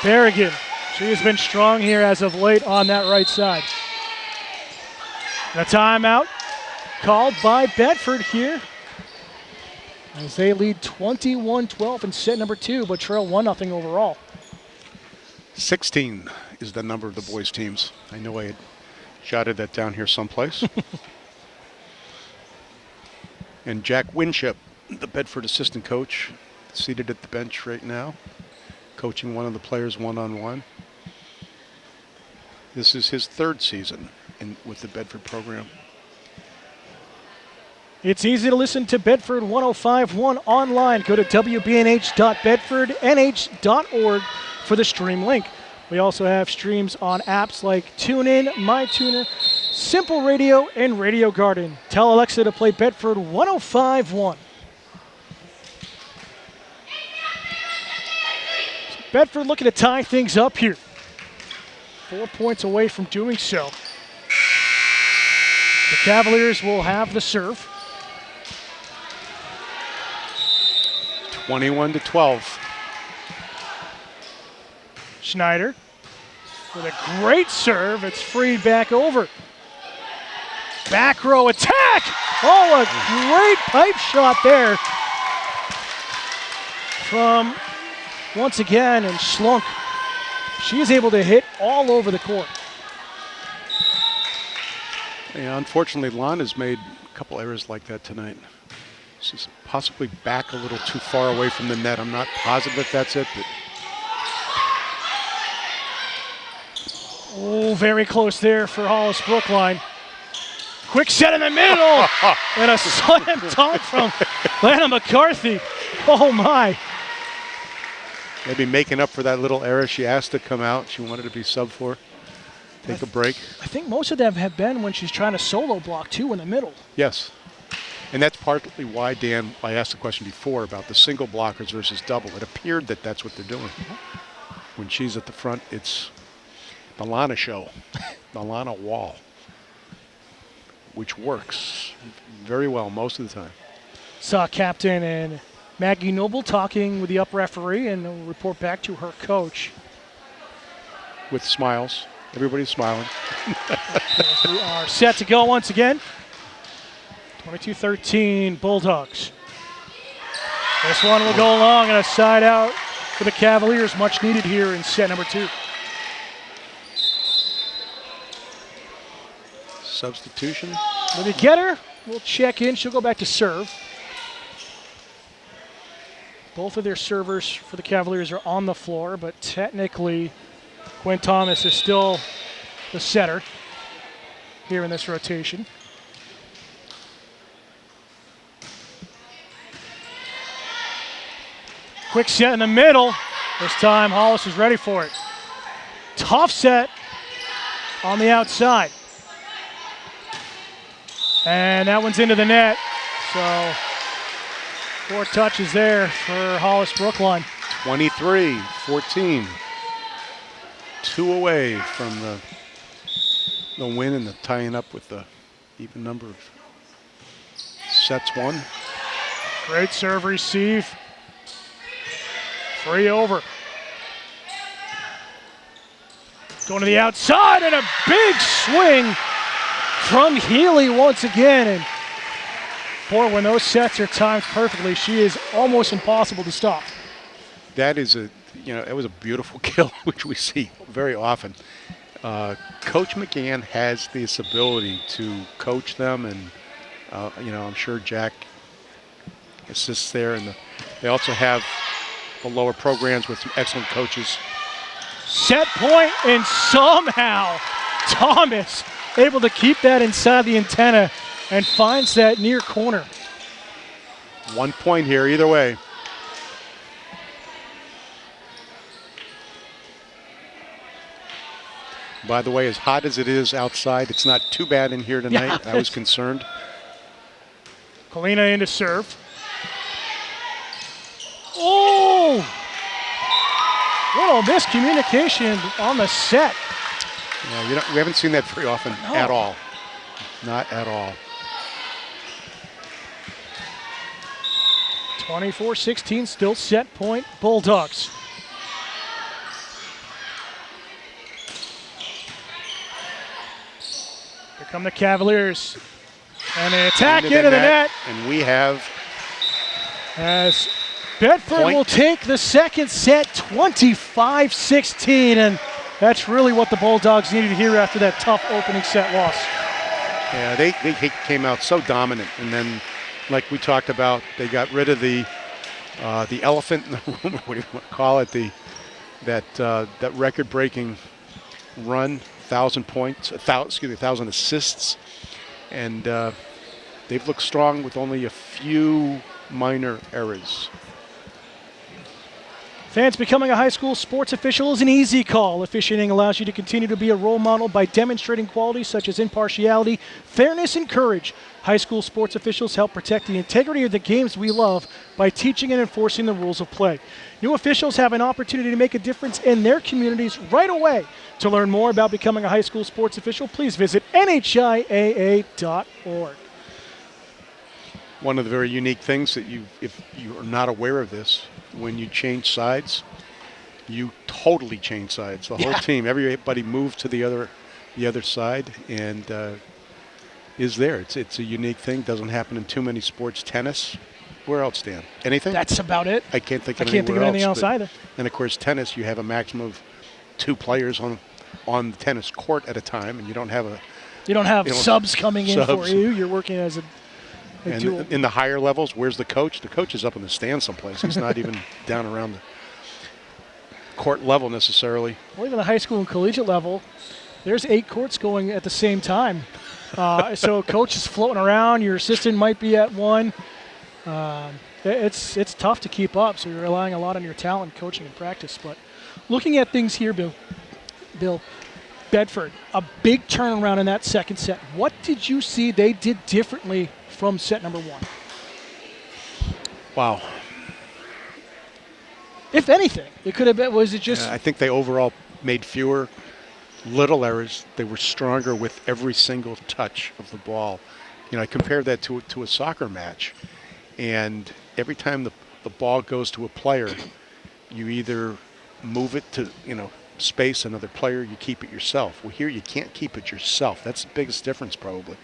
Berrigan. She has been strong here as of late on that right side. And a timeout called by Bedford here as they lead 21-12 in set number 2, but trail 1-0 overall. 16 is the number of the boys' teams. I know I had jotted that down here someplace. And Jack Winship, the Bedford assistant coach, seated at the bench right now, coaching one of the players one-on-one. This is his 3rd season with the Bedford program. It's easy to listen to Bedford 105.1 online. Go to wbnh.bedfordnh.org for the stream link. We also have streams on apps like TuneIn, MyTuner, Simple Radio, and Radio Garden. Tell Alexa to play Bedford 105.1. Bedford looking to tie things up here. 4 points away from doing so. The Cavaliers will have the serve. 21-12. Schneider with a great serve. It's freed back over. Back row attack. Oh, a great pipe shot there from, once again, and Schlunk. She is able to hit all over the court. Yeah, unfortunately, Lon has made a couple errors like that tonight. She's possibly back a little too far away from the net. I'm not positive if that's it, but. Oh, very close there for Hollis-Brookline. Quick set in the middle, and a slam dunk from Lana McCarthy. Oh my. Maybe making up for that little error. She asked to come out. She wanted to be sub for. Take a break. I think most of them have been when she's trying to solo block too in the middle. Yes. And that's partly why, Dan, I asked the question before about the single blockers versus double. It appeared that that's what they're doing. When she's at the front, it's the Lana show, the Lana wall, which works very well most of the time. Saw Captain and Maggie Noble talking with the up referee, and we'll report back to her coach. With smiles. Everybody's smiling. As we are set to go once again. 22-13 Bulldogs. This one will go long and a side out for the Cavaliers, much needed here in set number 2. Substitution. When you get her, we'll check in. She'll go back to serve. Both of their servers for the Cavaliers are on the floor, but technically Quinn Thomas is still the setter here in this rotation. Quick set in the middle. This time Hollis is ready for it. Tough set on the outside. And that one's into the net. So 4 touches there for Hollis-Brookline. 23-14. 2 away from the win and the tying up with the even number of sets won. Great serve receive. 3 over. Going to the outside and a big swing from Healy once again. And boy, when those sets are timed perfectly, she is almost impossible to stop. That is it was a beautiful kill, which we see very often. Coach McGann has this ability to coach them, and I'm sure Jack assists there. And they also have the lower programs with some excellent coaches. Set point, and somehow Thomas able to keep that inside the antenna and finds that near corner. 1 point here, either way. By the way, as hot as it is outside, it's not too bad in here tonight. Yeah. I was concerned. Polina in to serve. Oh! Little miscommunication on the set. Yeah, we haven't seen that very often at all. Not at all. 24-16, still set point, Bulldogs. Here come the Cavaliers. And they attack into the net. And we have As Bedford point. will take the second set, 25-16. And that's really what the Bulldogs needed here after that tough opening set loss. Yeah, they came out so dominant, and then, like we talked about, they got rid of the elephant in the room, or what do you want to call it? That record-breaking run, 1,000 points, 1,000 assists, and they've looked strong with only a few minor errors. Fans, becoming a high school sports official is an easy call. Officiating allows you to continue to be a role model by demonstrating qualities such as impartiality, fairness, and courage. High school sports officials help protect the integrity of the games we love by teaching and enforcing the rules of play. New officials have an opportunity to make a difference in their communities right away. To learn more about becoming a high school sports official, please visit nhiaa.org. One of the very unique things that if you are not aware of this, when you change sides, you totally change sides. The whole team, everybody moved to the other side, and is there. It's a unique thing. Doesn't happen in too many sports. Tennis. Where else, Dan? Anything? That's about it. I can't think of anything else either. And of course, tennis, you have a maximum of 2 players on the tennis court at a time, and you don't have subs coming in subs. for you. You're working as a dual. And in the higher levels, where's the coach? The coach is up in the stand someplace. He's not even down around the court level necessarily. Well, even the high school and collegiate level, there's 8 courts going at the same time. So coach is floating around. Your assistant might be at one. It's tough to keep up. So you're relying a lot on your talent, coaching, and practice. But looking at things here, Bill, Bedford, a big turnaround in that second set. What did you see they did differently from set number 1? Wow. If anything, it could have been. Was it just? I think they overall made fewer little errors. They were stronger with every single touch of the ball. I compared that to a soccer match, and every time the ball goes to a player, you either move it to space another player, you keep it yourself. Well, here you can't keep it yourself. That's the biggest difference probably.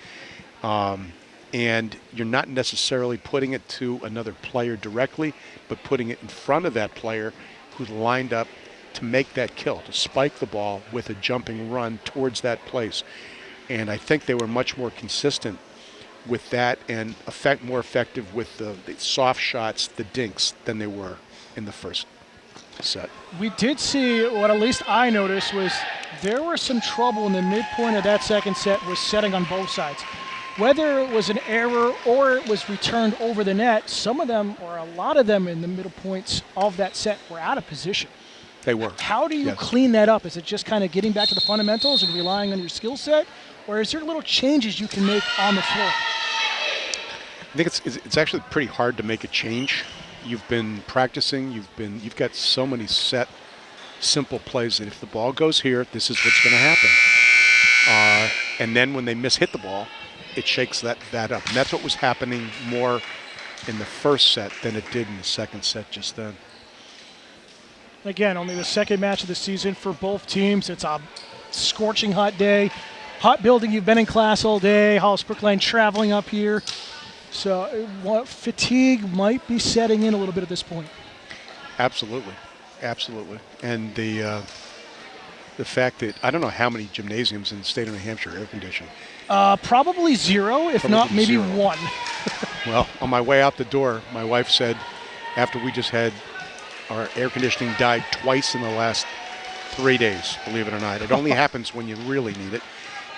And you're not necessarily putting it to another player directly, but putting it in front of that player who's lined up to make that kill, to spike the ball with a jumping run towards that place. And I think they were much more consistent with that and more effective with the soft shots, the dinks, than they were in the first set. We did see what at least I noticed was there was some trouble in the midpoint of that second set was setting on both sides. Whether it was an error or it was returned over the net, some of them or a lot of them in the middle points of that set were out of position. They were. How do you clean that up? Is it just kind of getting back to the fundamentals and relying on your skill set? Or is there little changes you can make on the floor? I think it's actually pretty hard to make a change. You've been practicing. You've got so many set, simple plays that if the ball goes here, this is what's going to happen. And then when they hit the ball, it shakes that up. And that's what was happening more in the first set than it did in the second set just then. Again, only the second match of the season for both teams. It's a scorching hot day. Hot building, you've been in class all day. Hollis-Brookline traveling up here. So fatigue might be setting in a little bit at this point. Absolutely. And the fact that I don't know how many gymnasiums in the state of New Hampshire are air conditioned. Probably 0, if not maybe 0. 1. Well, on my way out the door, my wife said, after we just had our air conditioning died twice in the last 3 days, believe it or not. It only happens when you really need it.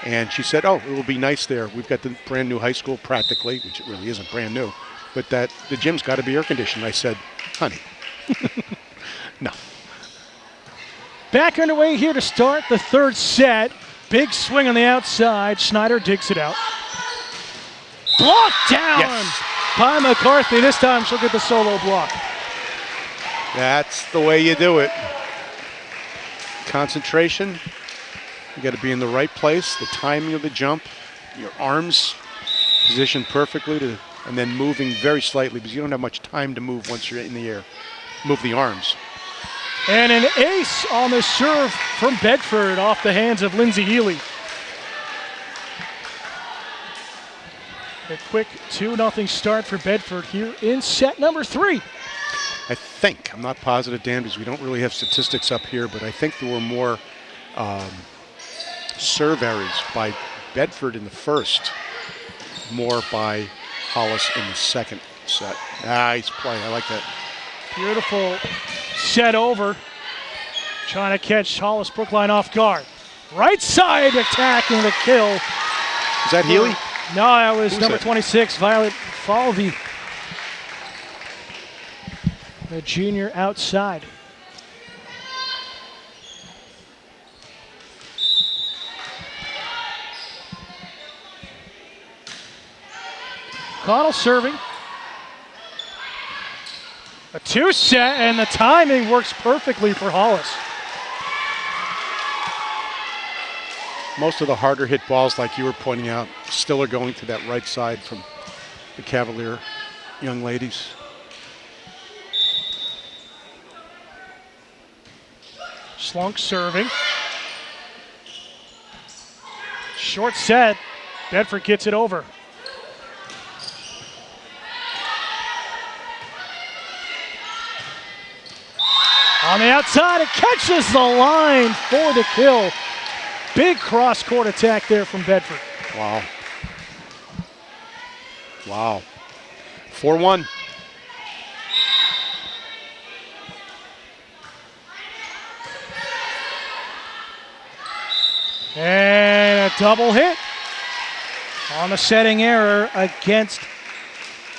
And she said, it will be nice there. We've got the brand new high school practically, which it really isn't brand new, but that the gym's got to be air conditioned. I said, honey, no. Back underway here to start the third set. Big swing on the outside. Schneider digs it out. Blocked down by McCarthy. This time she'll get the solo block. That's the way you do it. Concentration. You got to be in the right place. The timing of the jump. Your arms positioned perfectly and then moving very slightly because you don't have much time to move once you're in the air. Move the arms. And an ace on the serve from Bedford off the hands of Lindsay Healy. A quick 2-0 start for Bedford here in set number 3. I think, I'm not positive, Dan, because we don't really have statistics up here, but I think there were more serve errors by Bedford in the first, more by Hollis in the second set. Nice play, I like that. Beautiful set over. Trying to catch Hollis-Brookline off guard. Right side attacking the kill. Is that Healy? No, that was Who's number that? 26, Violet Falvey. The junior outside. Connell serving. A 2-set, and the timing works perfectly for Hollis. Most of the harder hit balls, like you were pointing out, still are going to that right side from the Cavalier young ladies. Slunk serving. Short set. Bedford gets it over. On the outside, it catches the line for the kill. Big cross-court attack there from Bedford. Wow. Wow. 4-1. And a double hit on the setting error against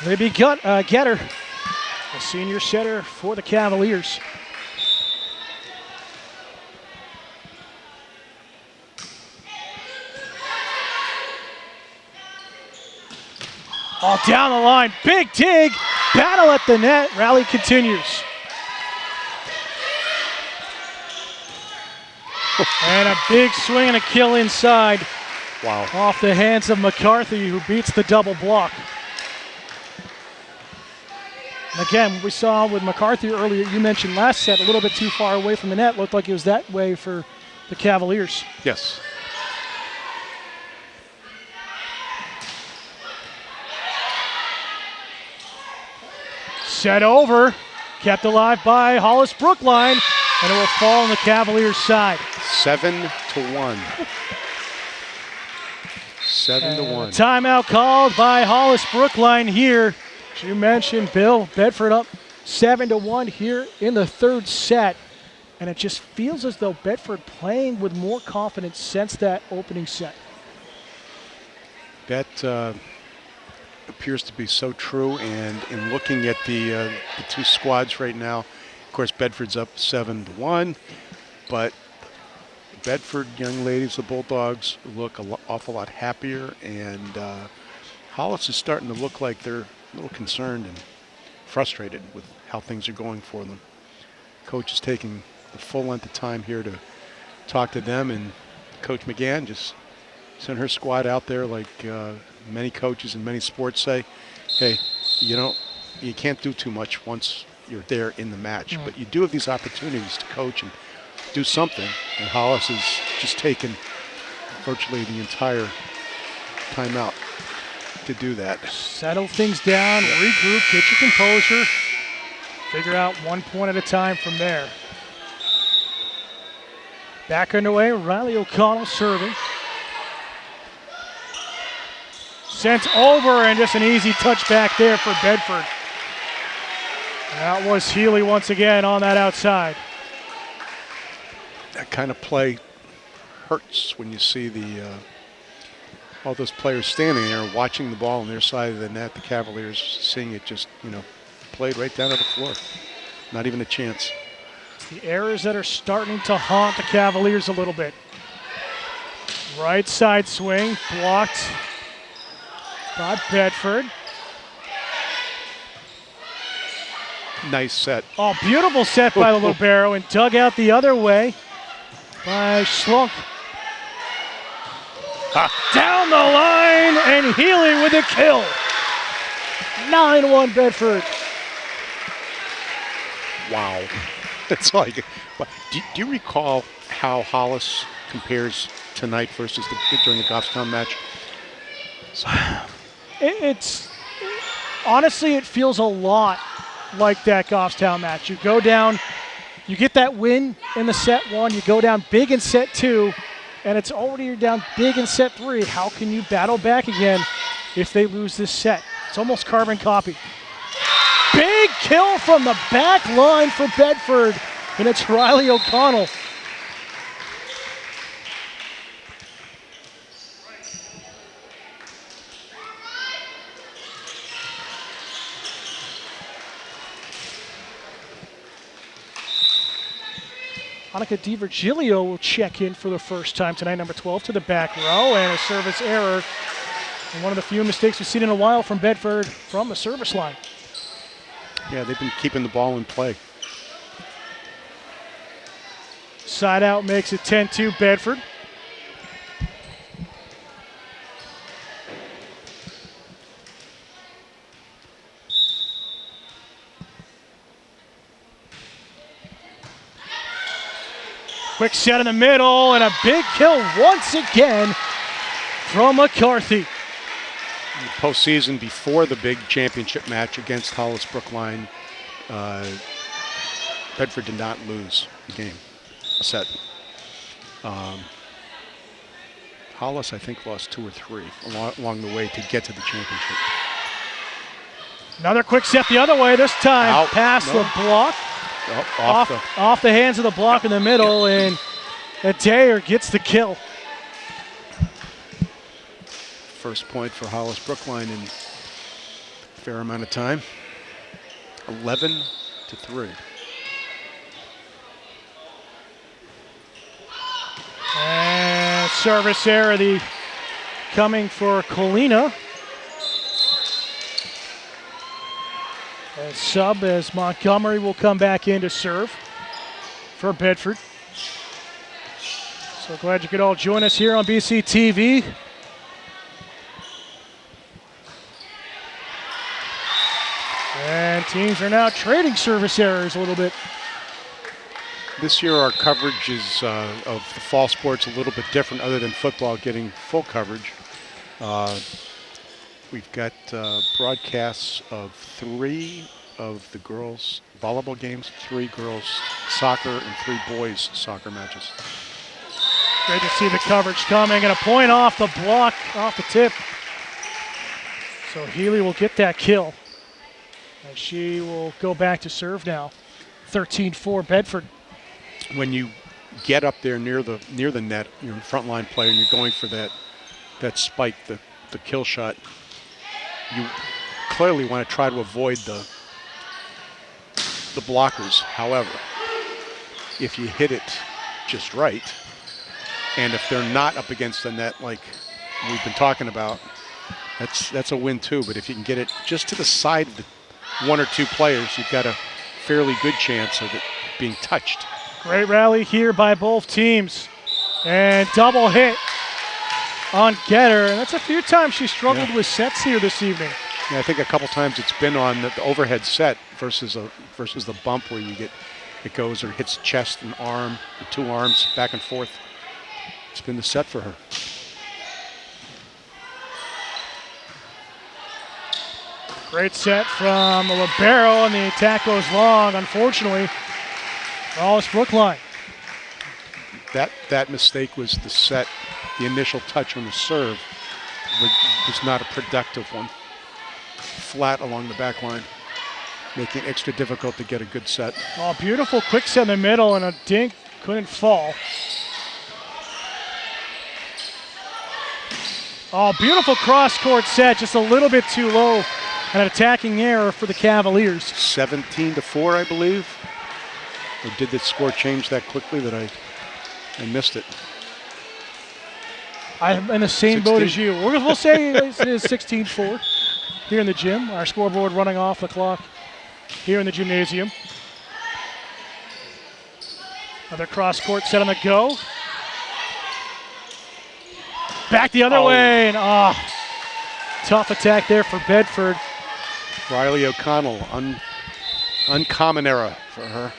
Libby Getter, the senior setter for the Cavaliers. All down the line, big dig, battle at the net, rally continues. And a big swing and a kill inside. Wow. Off the hands of McCarthy, who beats the double block. And again, we saw with McCarthy earlier, you mentioned last set, a little bit too far away from the net. Looked like it was that way for the Cavaliers. Yes. Set over, kept alive by Hollis-Brookline, and it will fall on the Cavaliers' side. 7-1. 7-1. Timeout called by Hollis-Brookline here. As you mentioned, Bill, Bedford up 7-1 here in the third set. And it just feels as though Bedford playing with more confidence since that opening set. That appears to be so true, and in looking at the two squads right now, of course Bedford's up 7-1, but Bedford young ladies, the Bulldogs, look an awful lot happier, and Hollis is starting to look like they're a little concerned and frustrated with how things are going for them. Coach is taking the full length of time here to talk to them, and Coach McGann just sent her squad out there like many coaches in many sports say, hey, you can't do too much once you're there in the match, but you do have these opportunities to coach and do something, and Hollis has just taken virtually the entire timeout to do that. Settle things down, regroup, get your composure, figure out 1 point at a time from there. Back underway, Riley O'Connell serving. Sent over, and just an easy touch back there for Bedford. That was Healy once again on that outside. That kind of play hurts when you see all those players standing there watching the ball on their side of the net, the Cavaliers seeing it just, played right down to the floor. Not even a chance. The errors that are starting to haunt the Cavaliers a little bit. Right side swing, blocked by Bedford. Nice set. Oh, beautiful set by the libero and dug out the other way by Schlunk. Down the line and Healy with a kill. 9-1 Bedford. Wow. It's like, do you recall how Hollis compares tonight versus during the Goffstown match? It's honestly, it feels a lot like that Goffstown match. You go down, you get that win in the set one, you go down big in set two, and it's already you're down big in set three. How can you battle back again if they lose this set? It's almost carbon copy. Big kill from the back line for Bedford, and it's Riley O'Connell. Annika DiVirgilio will check in for the first time tonight, number 12 to the back row, and a service error. And one of the few mistakes we've seen in a while from Bedford from the service line. Yeah, they've been keeping the ball in play. Side out makes it 10-2 Bedford. Quick set in the middle and a big kill once again from McCarthy. In the postseason before the big championship match against Hollis-Brookline, Bedford did not lose the game, a set. Hollis, I think, lost 2 or 3 along the way to get to the championship. Another quick set the other way, this time Out. past No. the block. Oh, Off the hands of the block in the middle, and Adair gets the kill. First point for Hollis-Brookline in a fair amount of time. 11-3. And service error coming for Colina. And sub as Montgomery will come back in to serve for Bedford. So glad you could all join us here on BC TV. And teams are now trading service errors a little bit. This year our coverage is of the fall sports a little bit different, other than football getting full coverage. We've got broadcasts of 3 of the girls' volleyball games, 3 girls' soccer, and 3 boys' soccer matches. Great to see the coverage coming, and a point off the block, off the tip. So Healy will get that kill. And she will go back to serve now. 13-4 Bedford. When you get up there near the net, you're a front line player, and you're going for that spike, the kill shot. You clearly want to try to avoid the blockers. However, if you hit it just right, and if they're not up against the net like we've been talking about, that's a win too. But if you can get it just to the side of the 1 or 2 players, you've got a fairly good chance of it being touched. Great rally here by both teams. And double hit on Getter. And that's a few times she struggled with sets here this evening. Yeah, I think a couple times it's been on the overhead set versus the bump where it goes or hits chest and arm, the 2 arms back and forth. It's been the set for her. Great set from the libero, and the attack goes long, unfortunately, for Hollis-Brookline. That mistake was the initial touch on the serve was not a productive one. Flat along the back line, making it extra difficult to get a good set. Oh, beautiful quick set in the middle, and a dink couldn't fall. Oh, beautiful cross-court set, just a little bit too low. An attacking error for the Cavaliers. 17-4, I believe. Or did the score change that quickly that I missed it? I'm in the same boat as you. We'll say it is 16-4 here in the gym. Our scoreboard running off the clock here in the gymnasium. Another cross-court set on the go. Back the other way, and tough attack there for Bedford. Riley O'Connell, uncommon era for her.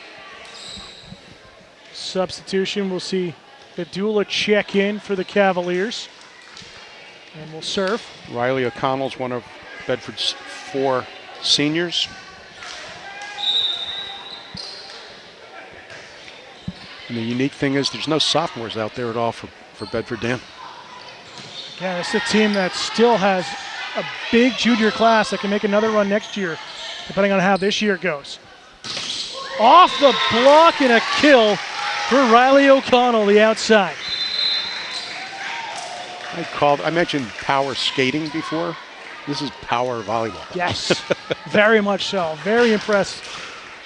Substitution, we'll see Bedula check in for the Cavaliers. And we'll serve. Riley O'Connell's one of Bedford's 4 seniors. And the unique thing is there's no sophomores out there at all for Bedford, Dan. Yeah, it's a team that still has a big junior class that can make another run next year, depending on how this year goes. Off the block and a kill for Riley O'Connell, the outside. I mentioned power skating before. This is power volleyball. Yes, very much so. Very impressed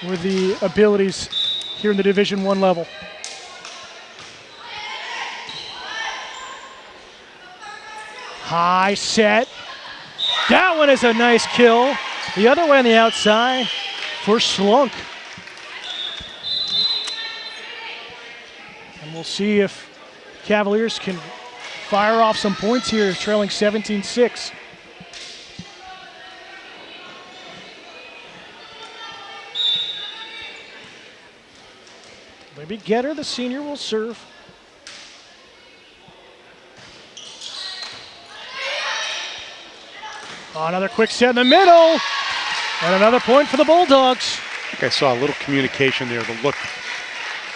with the abilities here in the Division I level. High set. That one is a nice kill. The other way on the outside for Slunk. And we'll see if Cavaliers can fire off some points here, trailing 17-6. Libby Getter, the senior, will serve. Another quick set in the middle. And another point for the Bulldogs. I think I saw a little communication there, the look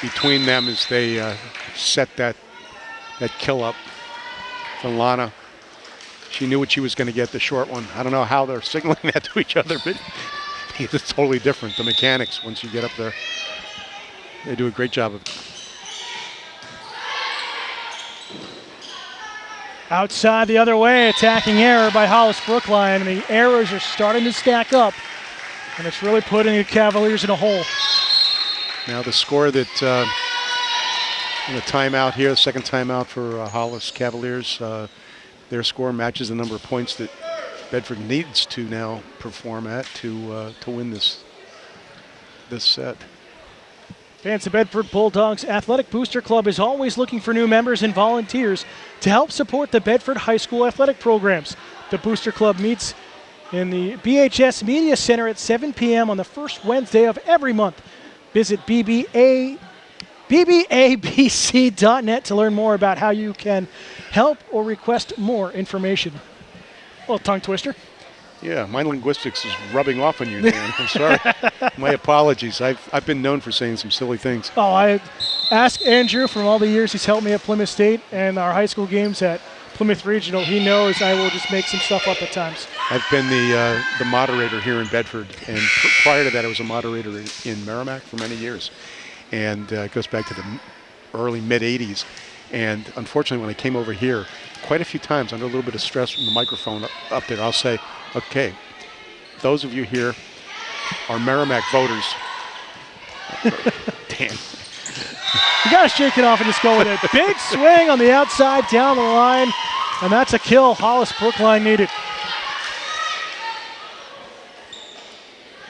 between them as they set that kill up for Lana. She knew what she was going to get, the short one. I don't know how they're signaling that to each other, but it's totally different. The mechanics, once you get up there, they do a great job of it. Outside the other way, attacking error by Hollis-Brookline, and the errors are starting to stack up, and it's really putting the Cavaliers in a hole. Now the score that in the timeout here, the second timeout for Hollis Cavaliers, their score matches the number of points that Bedford needs to now perform at to win this set. Fans of Bedford Bulldogs Athletic Booster Club is always looking for new members and volunteers to help support the Bedford High School athletic programs. The Booster Club meets in the BHS Media Center at 7 p.m. on the first Wednesday of every month. Visit bbabc.net to learn more about how you can help or request more information. A little tongue twister. Yeah, my linguistics is rubbing off on you, Dan. I'm sorry. My apologies. I've been known for saying some silly things. Oh, I ask Andrew from all the years he's helped me at Plymouth State and our high school games at Plymouth Regional. He knows I will just make some stuff up at times. I've been the moderator here in Bedford, and prior to that I was a moderator in Merrimack for many years. And it goes back to the early, mid-'80s. And unfortunately, when I came over here, quite a few times under a little bit of stress from the microphone up there, I'll say, okay, those of you here are Merrimack voters. Dan. You got to shake it off and just go with it. Big swing on the outside, down the line, and that's a kill Hollis-Brookline needed.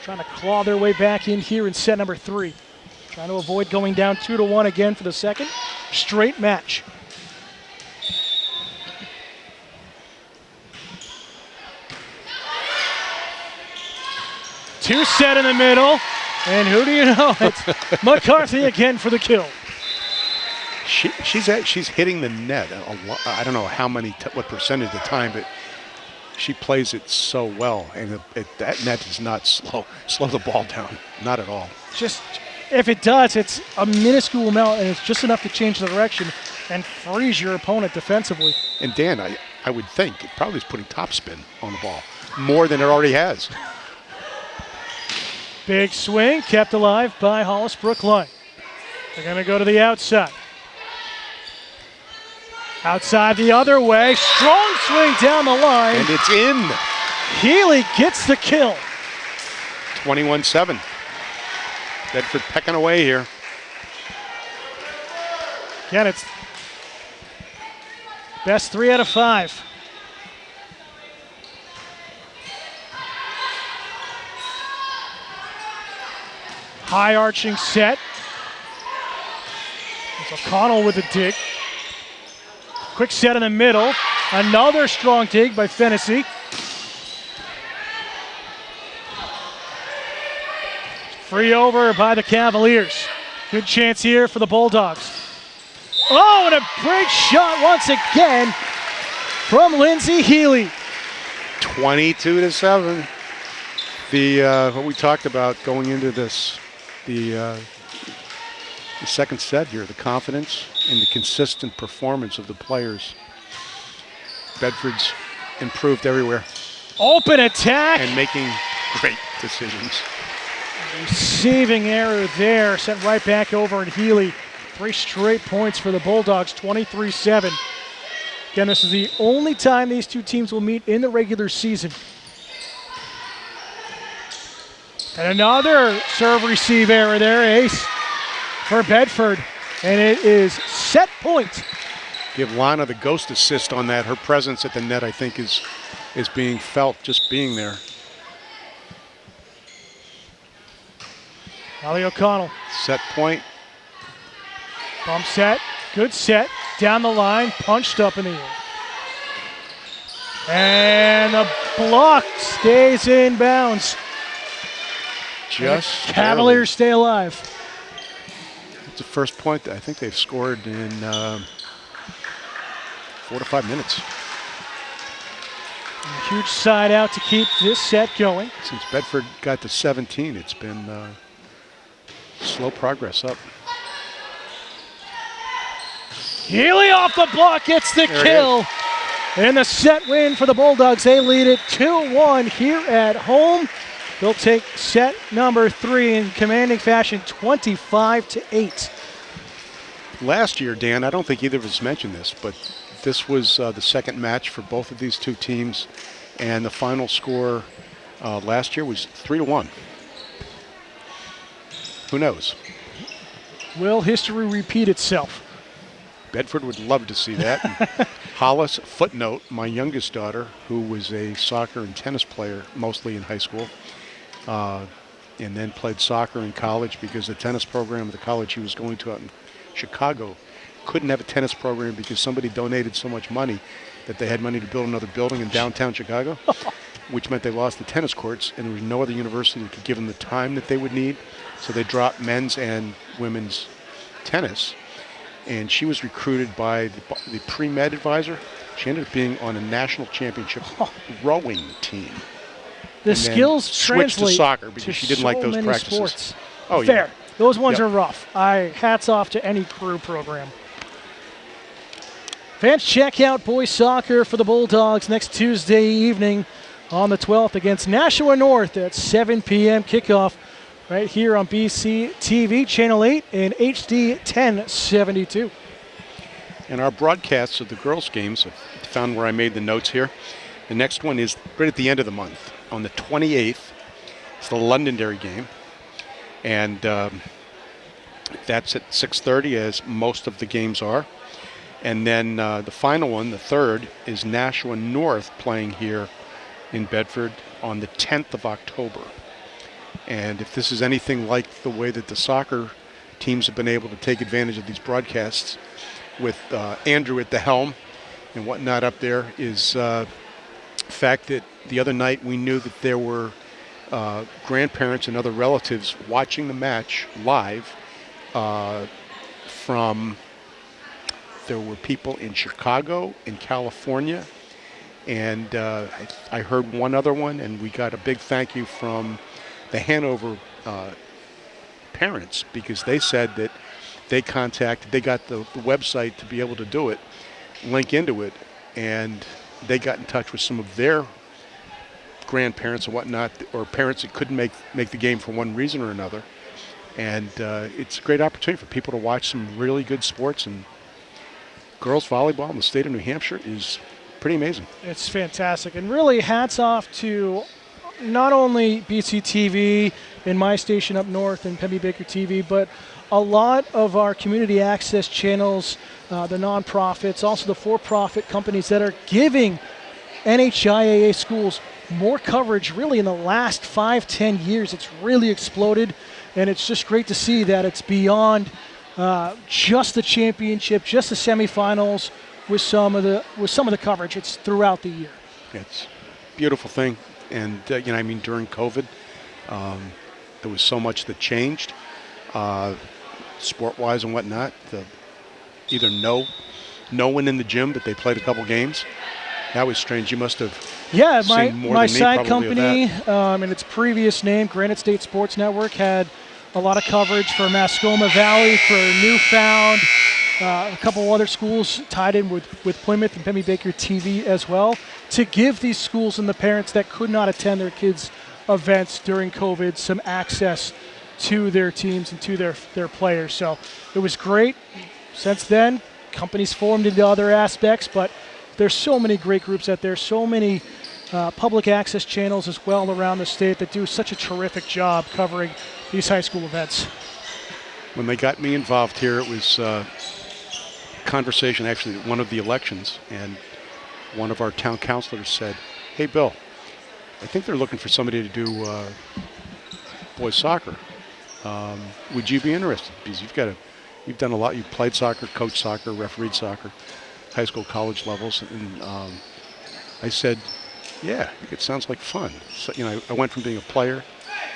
Trying to claw their way back in here in set number 3. Trying to avoid going down 2-1 again for the second straight match. Two set in the middle, and who do you know? It's McCarthy again for the kill. She's hitting the net a lot. I don't know what percentage of the time, but she plays it so well, and that net does not slow the ball down, not at all. Just if it does, it's a minuscule amount, and it's just enough to change the direction and freeze your opponent defensively. And Dan, I would think it probably is putting topspin on the ball more than it already has. Big swing, kept alive by Hollis-Brookline. They're going to go to the outside. Outside the other way, strong swing down the line. And it's in. Healy gets the kill. 21-7. Bedford pecking away here. Again, it's best 3 out of 5. High arching set. It's O'Connell with a dig. Quick set in the middle. Another strong dig by Fennessy. Free over by the Cavaliers. Good chance here for the Bulldogs. Oh, and a great shot once again from Lindsay Healy. 22-7. What we talked about going into this, the second set here, the confidence and the consistent performance of the players. Bedford's improved everywhere. Open attack. And making great decisions. Receiving error there, sent right back over and Healy. 3 straight points for the Bulldogs, 23-7. Again, this is the only time these two teams will meet in the regular season. And another serve-receive error there, ace for Bedford. And it is set point. Give Lana the ghost assist on that. Her presence at the net, I think, is being felt just being there. Ali O'Connell. Set point. Bump set, good set, down the line, punched up in the air. And the block stays in bounds. Just Cavaliers stay alive. It's the first point that I think they've scored in 4 to 5 minutes. And a huge side out to keep this set going. Since Bedford got to 17, it's been slow progress up. Healy off the block, gets the kill. And the set win for the Bulldogs. They lead it 2-1 here at home. They'll take set number 3 in commanding fashion, 25-8. Last year, Dan, I don't think either of us mentioned this, but this was the second match for both of these two teams. And the final score last year was 3-1. Who knows? Will history repeat itself? Bedford would love to see that. Hollis, footnote, my youngest daughter, who was a soccer and tennis player, mostly in high school, and then played soccer in college because the tennis program of the college he was going to out in Chicago couldn't have a tennis program because somebody donated so much money that they had money to build another building in downtown Chicago, which meant they lost the tennis courts, and there was no other university that could give them the time that they would need. So they dropped men's and women's tennis. And she was recruited by the pre-med advisor. She ended up being on a national championship rowing team. The skills switched translate to soccer because she didn't like those practices. Sports. Oh, fair. Yeah. Those ones are rough. Hats off to any crew program. Fans, check out boys soccer for the Bulldogs next Tuesday evening on the 12th against Nashua North at 7 p.m. kickoff. Right here on BC TV, Channel 8 and HD 1072. And our broadcasts of the girls' games, I found where I made the notes here. The next one is right at the end of the month. On the 28th, it's the Londonderry game. And that's at 6:30, as most of the games are. And then the final one, the third, is Nashua North playing here in Bedford on the 10th of October. And if this is anything like the way that the soccer teams have been able to take advantage of these broadcasts with Andrew at the helm and whatnot up there, is the fact that the other night we knew that there were grandparents and other relatives watching the match live from, there were people in Chicago, in California, and I heard one other one, and we got a big thank you from the Hanover parents, because they said that they got the website to be able to do it, link into it, and they got in touch with some of their grandparents and whatnot, or parents that couldn't make the game for one reason or another. And it's a great opportunity for people to watch some really good sports, and girls volleyball in the state of New Hampshire is pretty amazing. It's fantastic, and really hats off to not only BC TV and my station up north and Pemby Baker TV, but a lot of our community access channels, the nonprofits, also the for-profit companies that are giving NHIAA schools more coverage really in the last 5-10 years. It's really exploded, and it's just great to see that it's beyond just the championship, just the semifinals with some of the coverage. It's throughout the year. It's a beautiful thing. And, during COVID, there was so much that changed, sport-wise and whatnot. Either no one in the gym, but they played a couple games. That was strange. You must have seen more my than me side probably company of that. and its previous name, Granite State Sports Network, had a lot of coverage for Mascoma Valley, for Newfound, a couple other schools tied in with Plymouth and Pemmy Baker TV as well, to give these schools and the parents that could not attend their kids' events during COVID some access to their teams and to their players. So it was great. Since then, companies formed into other aspects, but there's so many great groups out there, so many public access channels as well around the state that do such a terrific job covering these high school events. When they got me involved here, it was conversation actually at one of the elections, and one of our town councilors said, "Hey, Bill, I think they're looking for somebody to do boys soccer. Would you be interested? Because you've done a lot. You've played soccer, coached soccer, refereed soccer, high school, college levels." And I said, "Yeah, it sounds like fun." So, I went from being a player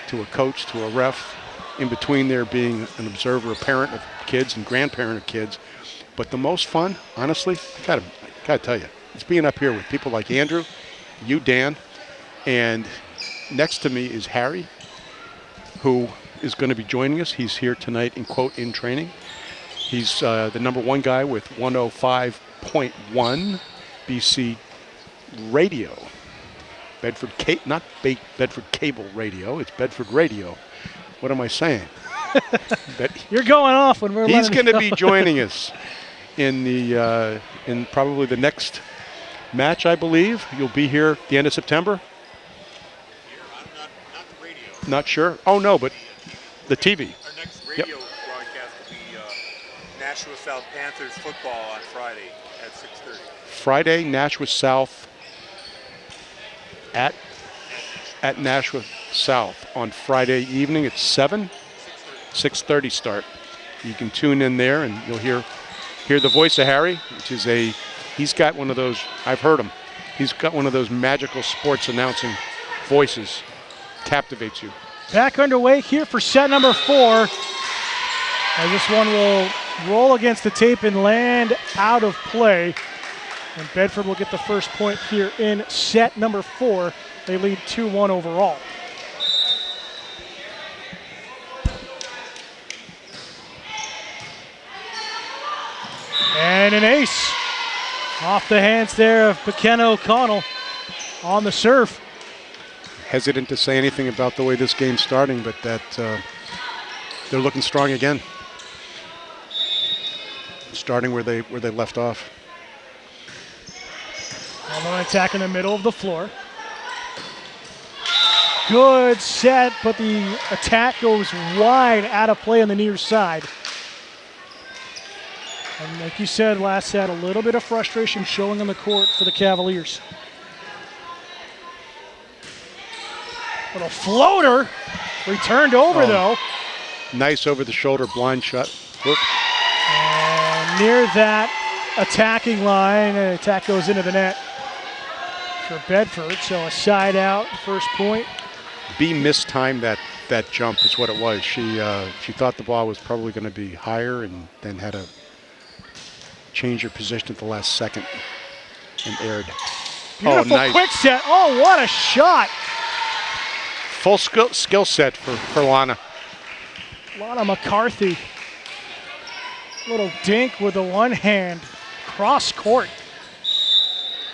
to a coach to a ref, in between there being an observer, a parent of kids and grandparent of kids. But the most fun, honestly, I gotta tell you, it's being up here with people like Andrew, you, Dan, and next to me is Harry, who is going to be joining us. He's here tonight in training. He's the #1 guy with 105.1 BC radio. Bedford not Bedford cable radio, it's Bedford radio. What am I saying? You're going off when we're He's going to be joining us in probably the next match, I believe. You'll be here at the end of September? Not the radio. Not sure? Oh, no, but the TV. Our next radio broadcast will be Nashua South Panthers football on Friday at 6:30. Friday, Nashua South at Nashua South on Friday evening at 7, 6:30 start. You can tune in there and you'll hear the voice of Harry, which is he's got one of those, I've heard him, he's got one of those magical sports announcing voices. Captivates you. Back underway here for set number 4. As this one will roll against the tape and land out of play. And Bedford will get the first point here in set number 4. They lead 2-1 overall. And an ace off the hands there of McKenna O'Connell on the serve. Hesitant to say anything about the way this game's starting, but that they're looking strong again. Starting where they left off. Another attack in the middle of the floor. Good set, but the attack goes wide out of play on the near side. And like you said last set, a little bit of frustration showing on the court for the Cavaliers. Little floater, returned over though. Nice over the shoulder blind shot. Whoop. And near that attacking line, an attack goes into the net for Bedford. So a side out, first point. B mistimed that jump is what it was. She thought the ball was probably going to be higher and then had to change her position at the last second and aired. Beautiful nice. Quick set. Oh, what a shot. Full skill set for Lana. Lana McCarthy. Little dink with the one hand. Cross court.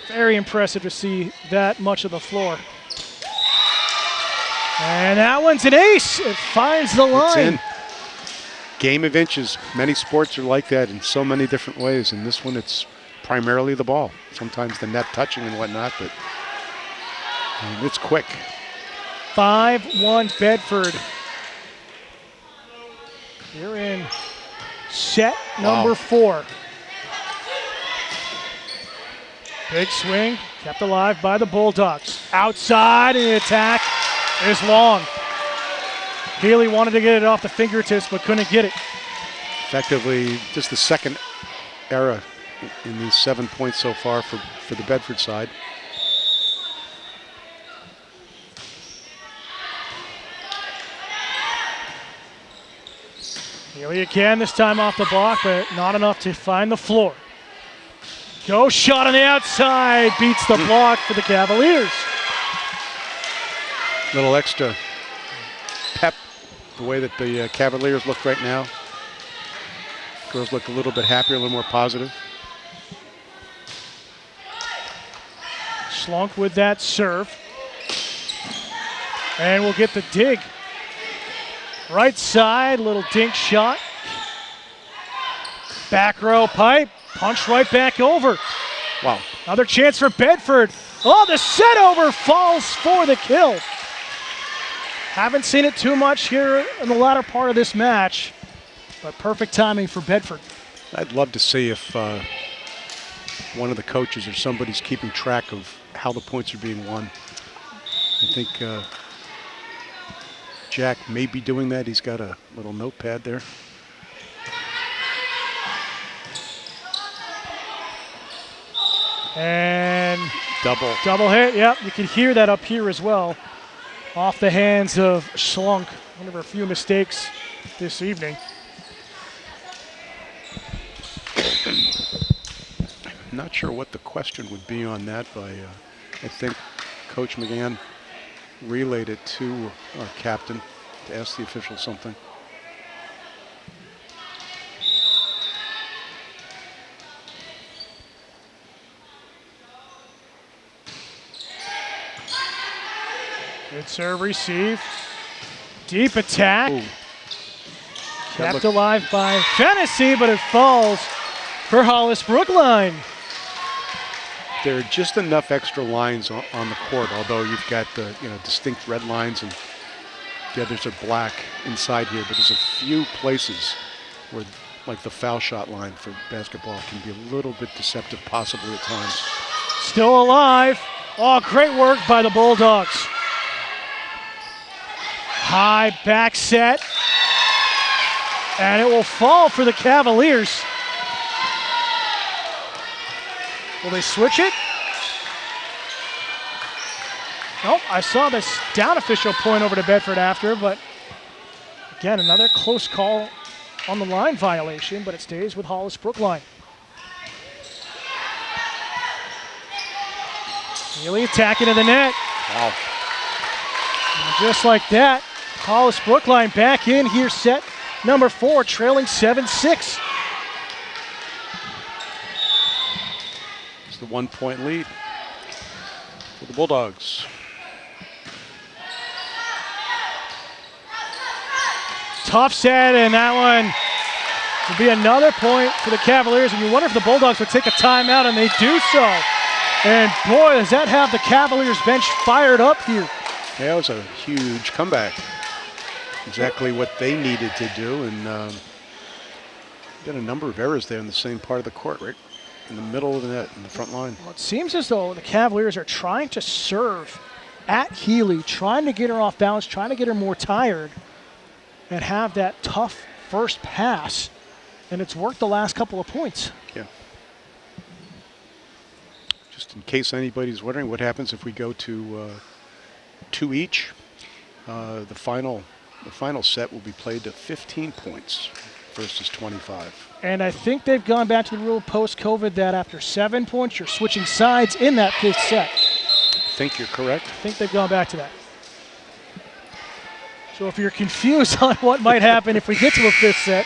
Very impressive to see that much of the floor. And that one's an ace. It finds the line. It's in. Game of inches. Many sports are like that in so many different ways. And this one, it's primarily the ball. Sometimes the net touching and whatnot, but it's quick. 5-1 Bedford. Here in set number 4. Big swing, kept alive by the Bulldogs. Outside, and the attack is long. Healy wanted to get it off the fingertips, but couldn't get it. Effectively, just the second error in these 7 points so far for the Bedford side. Healy again, this time off the block, but not enough to find the floor. Go shot on the outside, beats the block for the Cavaliers. Little extra pep the way that the Cavaliers look right now. Girls look a little bit happier, a little more positive. Schlunk with that serve. And we'll get the dig. Right side, little dink shot. Back row pipe, punch right back over. Wow. Another chance for Bedford. Oh, the set over falls for the kill. Haven't seen it too much here in the latter part of this match, but perfect timing for Bedford. I'd love to see if one of the coaches or somebody's keeping track of how the points are being won. I think Jack may be doing that. He's got a little notepad there. And Double hit, yep, you can hear that up here as well. Off the hands of Schlunk, one of her few mistakes this evening. I'm not sure what the question would be on that, but I think Coach McGann relayed it to our captain to ask the official something. Good serve receive. Deep attack. Ooh. Kept alive by Fantasy, but it falls for Hollis-Brookline. There are just enough extra lines on the court, although you've got the distinct red lines and the others are black inside here, but there's a few places where, like the foul shot line for basketball, can be a little bit deceptive possibly at times. Still alive. Oh, great work by the Bulldogs. High back set. And it will fall for the Cavaliers. Will they switch it? Nope, I saw this down official point over to Bedford after, but again, another close call on the line violation, but it stays with Hollis-Brookline. Really attacking to the net. Wow. And just like that, Hollis-Brookline back in here, set number 4, trailing 7-6. It's the 1 point lead for the Bulldogs. Tough set, and that one will be another point for the Cavaliers. And you wonder if the Bulldogs would take a timeout, and they do so. And boy, does that have the Cavaliers bench fired up here. Yeah, it was a huge comeback. Exactly what they needed to do, and got a number of errors there in the same part of the court, right in the middle of the net, in the front line. Well, it seems as though the Cavaliers are trying to serve at Healy, trying to get her off balance, trying to get her more tired, and have that tough first pass, and it's worked the last couple of points. Yeah. Just in case anybody's wondering what happens if we go to 2 each, the final set will be played to 15 points versus 25. And I think they've gone back to the rule post-COVID that after 7 points, you're switching sides in that 5th set. I think you're correct. I think they've gone back to that. So if you're confused on what might happen if we get to a 5th set.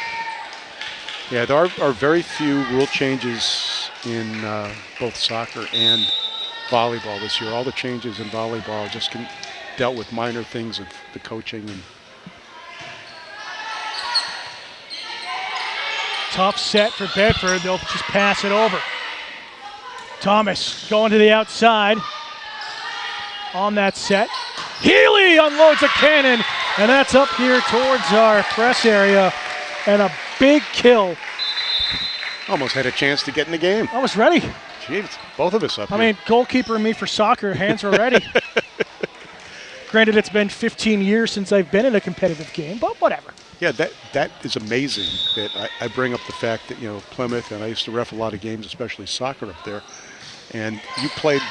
Yeah, there are very few rule changes in both soccer and volleyball this year. All the changes in volleyball just dealt with minor things of the coaching. And tough set for Bedford. They'll just pass it over. Thomas going to the outside on that set. Healy three, unloads a cannon, and that's up here towards our press area, and a big kill. Almost had a chance to get in the game. I was ready. Jeez, both of us up I here. mean, goalkeeper and me for soccer, hands were ready. Granted, it's been 15 years since I've been in a competitive game, but whatever. Yeah, that is amazing that I bring up the fact that, Plymouth, and I used to ref a lot of games, especially soccer up there, and you played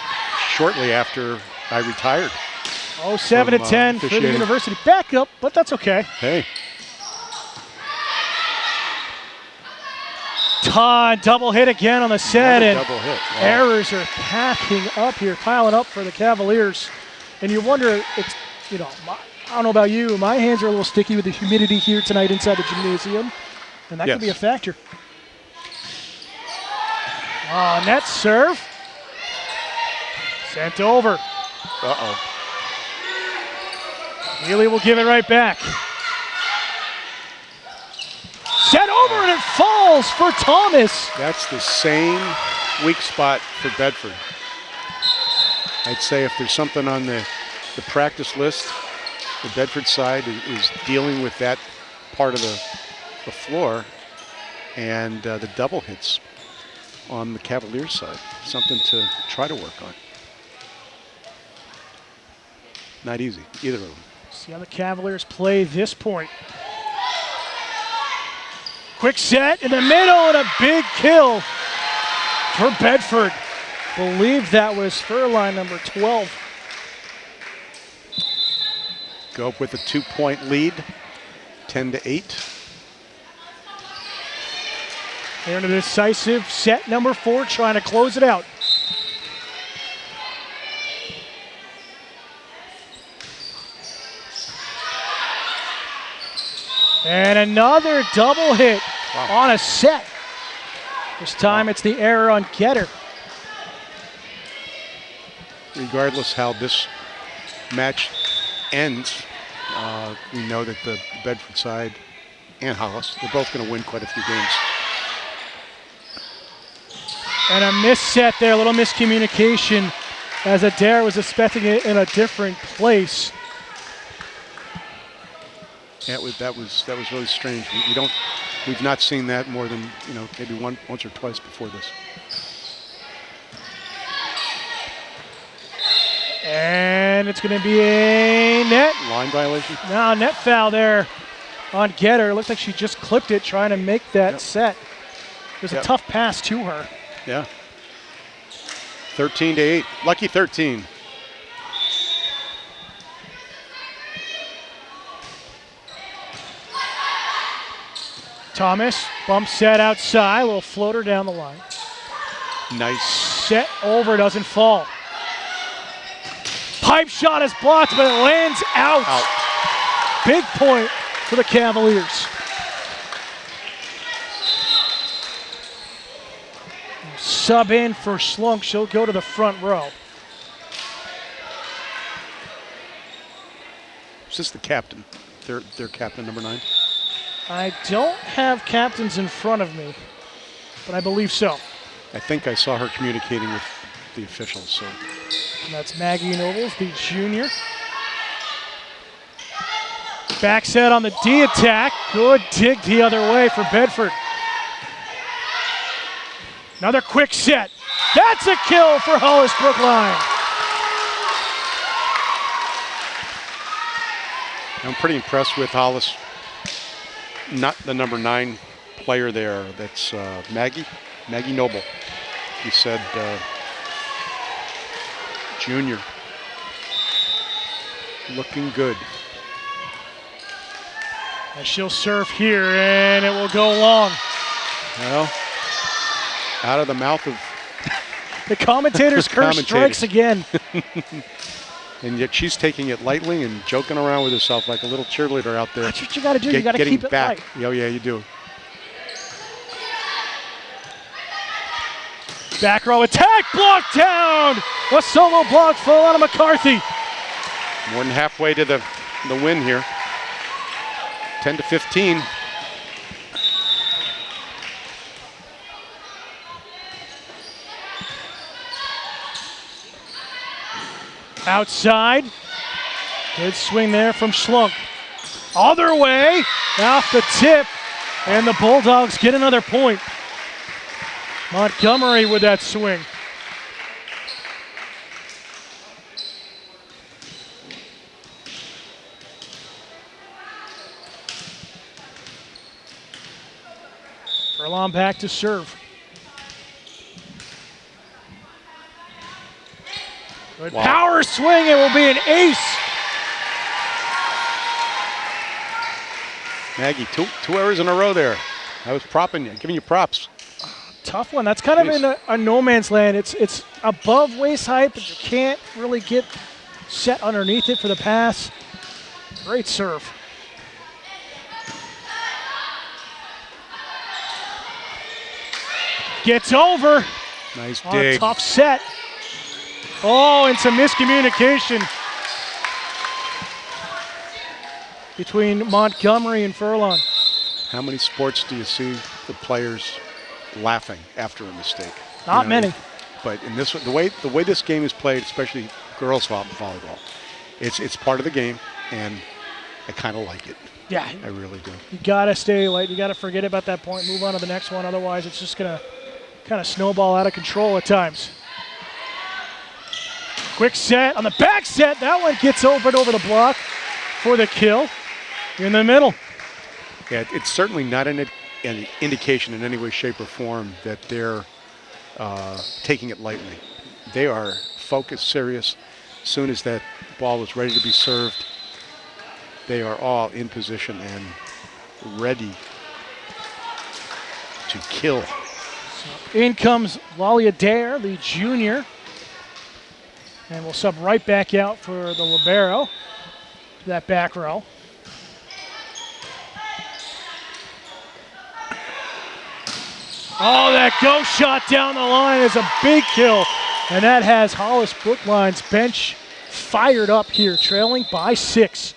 shortly after I retired. 07 to 10 for the university. Back up, but that's okay. Hey. Todd, double hit again on the set, and double hit. Wow. errors are packing up here, piling up for the Cavaliers. And you wonder, I don't know about you, my hands are a little sticky with the humidity here tonight inside the gymnasium, and that could be a factor. Oh, net serve. Sent over. Uh-oh. Neely will give it right back. Set over, and it falls for Thomas. That's the same weak spot for Bedford. I'd say if there's something on the practice list, the Bedford side is dealing with that part of the floor, and the double hits on the Cavaliers side. Something to try to work on. Not easy, either of them. See how the Cavaliers play this point. Quick set in the middle and a big kill for Bedford. Believe that was Furline number 12. Go up with a 2-point lead, 10-8. They're in a decisive set number 4, trying to close it out. And another double hit on a set. This time it's the error on Getter. Regardless how this match ends, we know that the Bedford side and Hollis, they're both going to win quite a few games. And a miss set there, a little miscommunication as Adair was expecting it in a different place. Yeah, that was really strange. We've not seen that more than maybe once or twice before this. And it's going to be a net. Line violation? No, net foul there on Getter. Looks like she just clipped it trying to make that set. It was a tough pass to her. Yeah. 13-8. Lucky 13. Thomas, bump set outside, a little floater down the line. Nice. Set over, doesn't fall. Pipe shot is blocked, but it lands out. Big point for the Cavaliers. Sub in for Slunk, she'll go to the front row. Is this the captain? Their captain, number 9? I don't have captains in front of me, but I believe so. I think I saw her communicating with the officials. So and that's Maggie Nobles, the junior. Back set on the D attack. Good dig the other way for Bedford. Another quick set. That's a kill for Hollis-Brookline. I'm pretty impressed with Hollis. Not the number 9 player there. That's Maggie Noble. He said junior. Looking good. And she'll serve here, and it will go long. Well, out of the mouth of the commentator's curse strikes again. And yet she's taking it lightly and joking around with herself like a little cheerleader out there. That's what you got to do. You got to keep it back. light. Oh, yeah, you do. Back row attack, blocked down. A solo block full on McCarthy. More than halfway to the win here. 10-15. Outside. Good swing there from Schlunk. Other way, off the tip, and the Bulldogs get another point. Montgomery with that swing. Furlong back to serve. Good power swing, it will be an ace. Maggie, two errors in a row there. I was propping you, giving you props. Tough one. That's kind of in a no man's land. It's above waist height, but you can't really get set underneath it for the pass. Great serve. Gets over. Nice On dig. a tough set. Oh, and some miscommunication between Montgomery and Furlong. How many sports do you see the players laughing after a mistake? Not many. But in this one, the way this game is played, especially girls volleyball, it's part of the game, and I kind of like it. Yeah, I really do. you gotta stay light. You gotta forget about that point, move on to the next one. Otherwise, it's just gonna kind of snowball out of control at times. Quick set on the back set. That one gets over the block for the kill in the middle. Yeah, it's certainly not an indication in any way, shape, or form that they're taking it lightly. They are focused, serious. As soon as that ball is ready to be served, they are all in position and ready to kill. In comes Lolly Adair, the junior. And we'll sub right back out for the libero, that back row. Oh, that ghost shot down the line is a big kill. And that has Hollis-Brookline's bench fired up here, trailing by 6.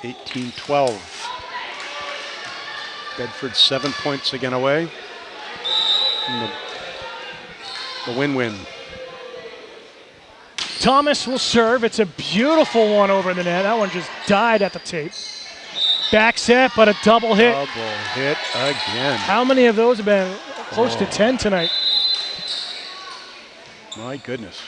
18-12. Bedford 7 points again away. And the win-win. Thomas will serve. It's a beautiful one over the net. That one just died at the tape. Back set, but a double hit. Double hit again. How many of those have been close to 10 tonight? My goodness.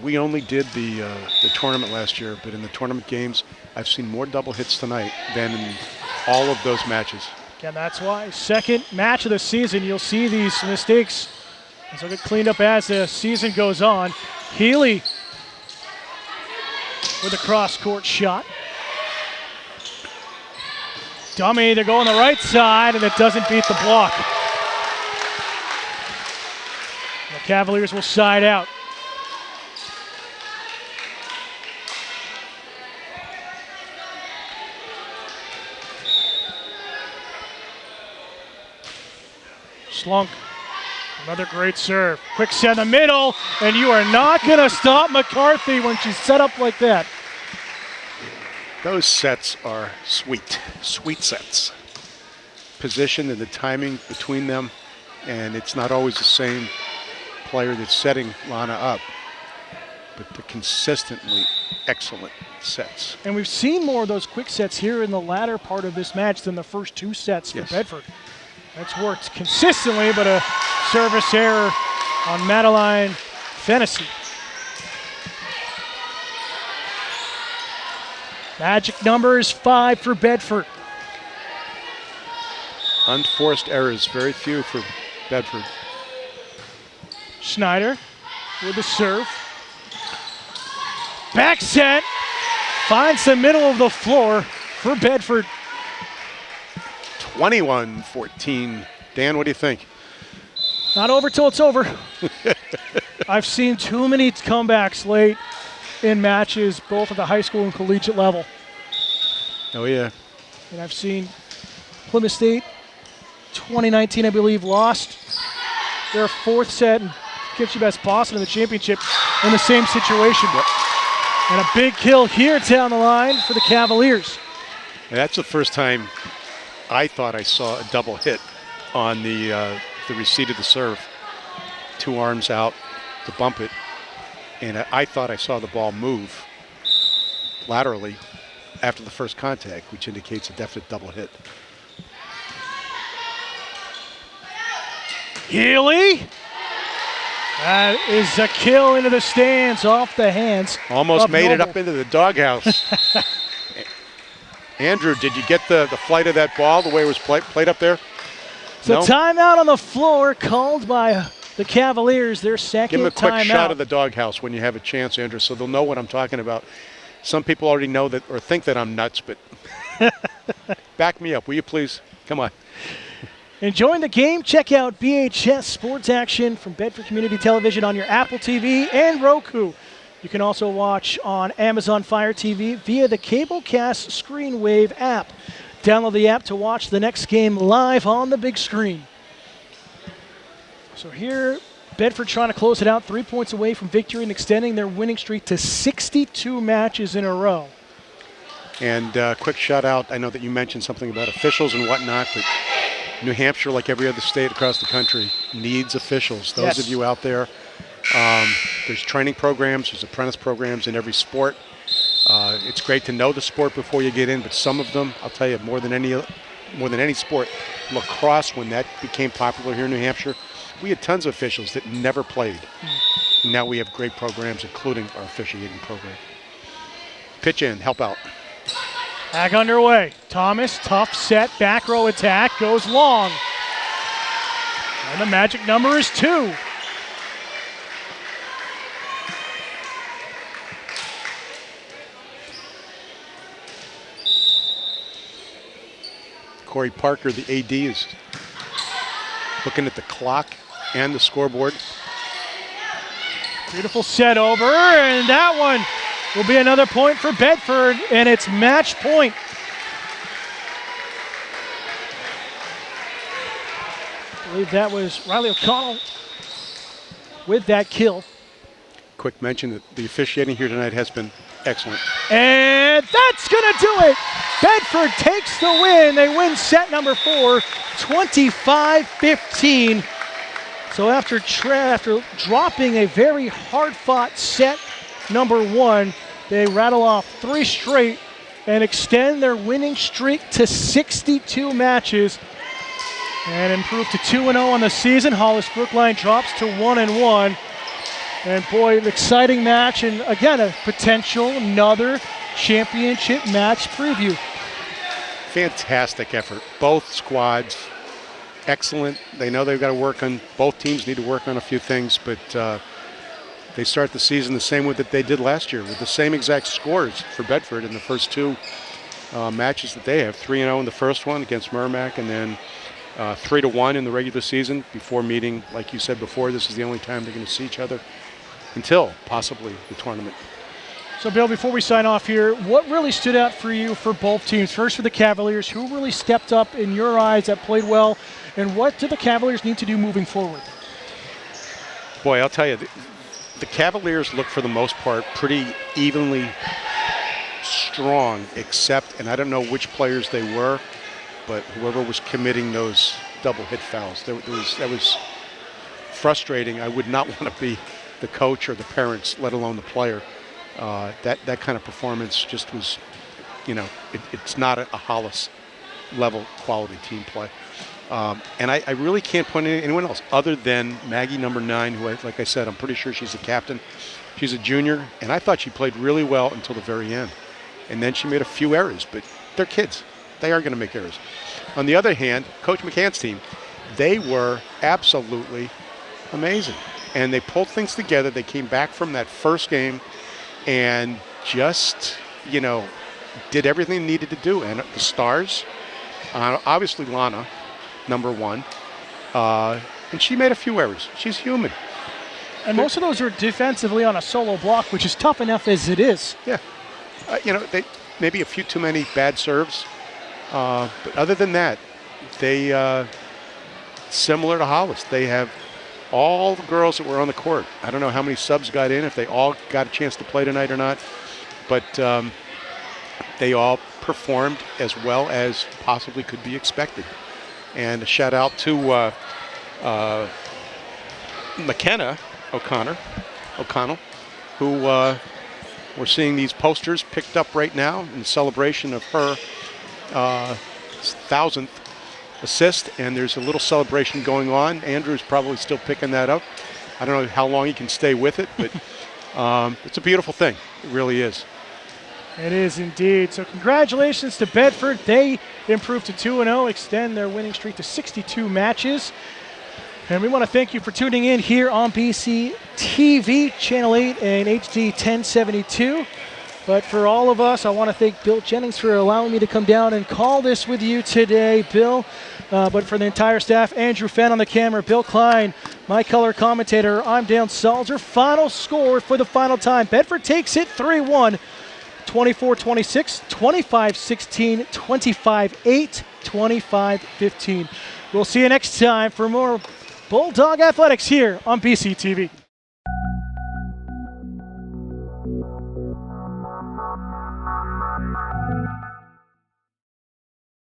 We only did the tournament last year, but in the tournament games, I've seen more double hits tonight than in all of those matches. And that's why second match of the season, you'll see these mistakes as they'll get cleaned up as the season goes on. Healy with a cross-court shot. Dummy, they're going the right side, and it doesn't beat the block. The Cavaliers will side out. Schlunk, another great serve. Quick set in the middle, and you are not going to stop McCarthy when she's set up like that. Those sets are sweet sets. Position and the timing between them, and it's not always the same player that's setting Lana up, but they're consistently excellent sets. And we've seen more of those quick sets here in the latter part of this match than the first two sets for Bedford. That's worked consistently, but a service error on Madeline Fennessy. Magic numbers 5 for Bedford. Unforced errors, very few for Bedford. Schneider with the serve. Back set, finds the middle of the floor for Bedford. 21-14. Dan, what do you think? Not over till it's over. I've seen too many comebacks late in matches, both at the high school and collegiate level. Oh, yeah. And I've seen Plymouth State, 2019, I believe, lost their fourth set and Kitchen Best Boston in the championship in the same situation. Yep. And a big kill here down the line for the Cavaliers. And that's the first time I thought I saw a double hit on the receipt of the serve. Two arms out to bump it. And I thought I saw the ball move laterally after the first contact, which indicates a definite double hit. Healy. That is a kill into the stands off the hands. Almost made it Noble. up into the doghouse. Andrew, did you get the flight of that ball, the way it was played up there? So No? timeout on the floor called by the Cavaliers, their second Give them a quick timeout. shot of the doghouse when you have a chance, Andrew, so they'll know what I'm talking about. Some people already know that or think that I'm nuts, but back me up, will you please? Come on. Enjoying the game? Check out BHS Sports Action from Bedford Community Television on your Apple TV and Roku. You can also watch on Amazon Fire TV via the Cablecast ScreenWave app. Download the app to watch the next game live on the big screen. So here, Bedford trying to close it out, 3 points away from victory and extending their winning streak to 62 matches in a row. And quick shout out, I know that you mentioned something about officials and whatnot, but New Hampshire, like every other state across the country, needs officials. Those Yes. of you out there, there's training programs, there's apprentice programs in every sport. It's great to know the sport before you get in, but some of them, I'll tell you, more than any sport, lacrosse, when that became popular here in New Hampshire, we had tons of officials that never played. Now we have great programs, including our officiating program. Pitch in, help out. Back underway. Thomas, tough set, back row attack, goes long. And the magic number is 2. Corey Parker, the AD, is looking at the clock and the scoreboard. Beautiful set over, and that one will be another point for Bedford, and it's match point. I believe that was Riley O'Connell with that kill. Quick mention that the officiating here tonight has been excellent. And that's going to do it. Bedford takes the win. They win set number 4, 25-15. So after dropping a very hard-fought set number 1, they rattle off 3 straight and extend their winning streak to 62 matches and improve to 2-0 on the season. Hollis-Brookline drops to 1-1. And boy, an exciting match, and again, a potential another championship match preview. Fantastic effort. Both squads, excellent. They know they've got to work on, both teams need to work on a few things, but they start the season the same way that they did last year, with the same exact scores for Bedford in the first 2 matches that they have. 3-0 in the first one against Merrimack, and then 3-1 in the regular season before meeting. Like you said before, this is the only time they're going to see each other until possibly the tournament. So Bill, before we sign off here, what really stood out for you for both teams? First for the Cavaliers, who really stepped up in your eyes that played well, and what do the Cavaliers need to do moving forward? Boy, I'll tell you, the Cavaliers look for the most part pretty evenly strong, except, and I don't know which players they were, but whoever was committing those double hit fouls, that was frustrating. I would not want to be the coach or the parents, let alone the player. That kind of performance just was, it's not a Hollis level quality team play. And I really can't point to anyone else other than Maggie, number 9, who, like I said, I'm pretty sure she's the captain. She's a junior, and I thought she played really well until the very end. And then she made a few errors, but they're kids. They are going to make errors. On the other hand, Coach McCann's team, they were absolutely amazing. And they pulled things together. They came back from that first game and just, did everything they needed to do. And the stars, obviously Lana, number 1, and she made a few errors. She's human. And most of those are defensively on a solo block, which is tough enough as it is. Yeah. They maybe a few too many bad serves. But other than that, they, similar to Hollis, they have all the girls that were on the court. I don't know how many subs got in, if they all got a chance to play tonight or not, but they all performed as well as possibly could be expected. And a shout out to McKenna O'Connell, who we're seeing these posters picked up right now in celebration of her 1,000th assist, and there's a little celebration going on. Andrew's probably still picking that up. I don't know how long he can stay with it, but it's a beautiful thing. It really is. It is indeed. So congratulations to Bedford. They improved to 2-0, extend their winning streak to 62 matches. And we want to thank you for tuning in here on BC TV, Channel 8 and HD 1072. But for all of us, I want to thank Bill Jennings for allowing me to come down and call this with you today, Bill. But for the entire staff, Andrew Fenn on the camera, Bill Klein, my color commentator, I'm Dan Salzer. Final score for the final time. Bedford takes it 3-1, 24-26, 25-16, 25-8, 25-15. We'll see you next time for more Bulldog Athletics here on BC TV.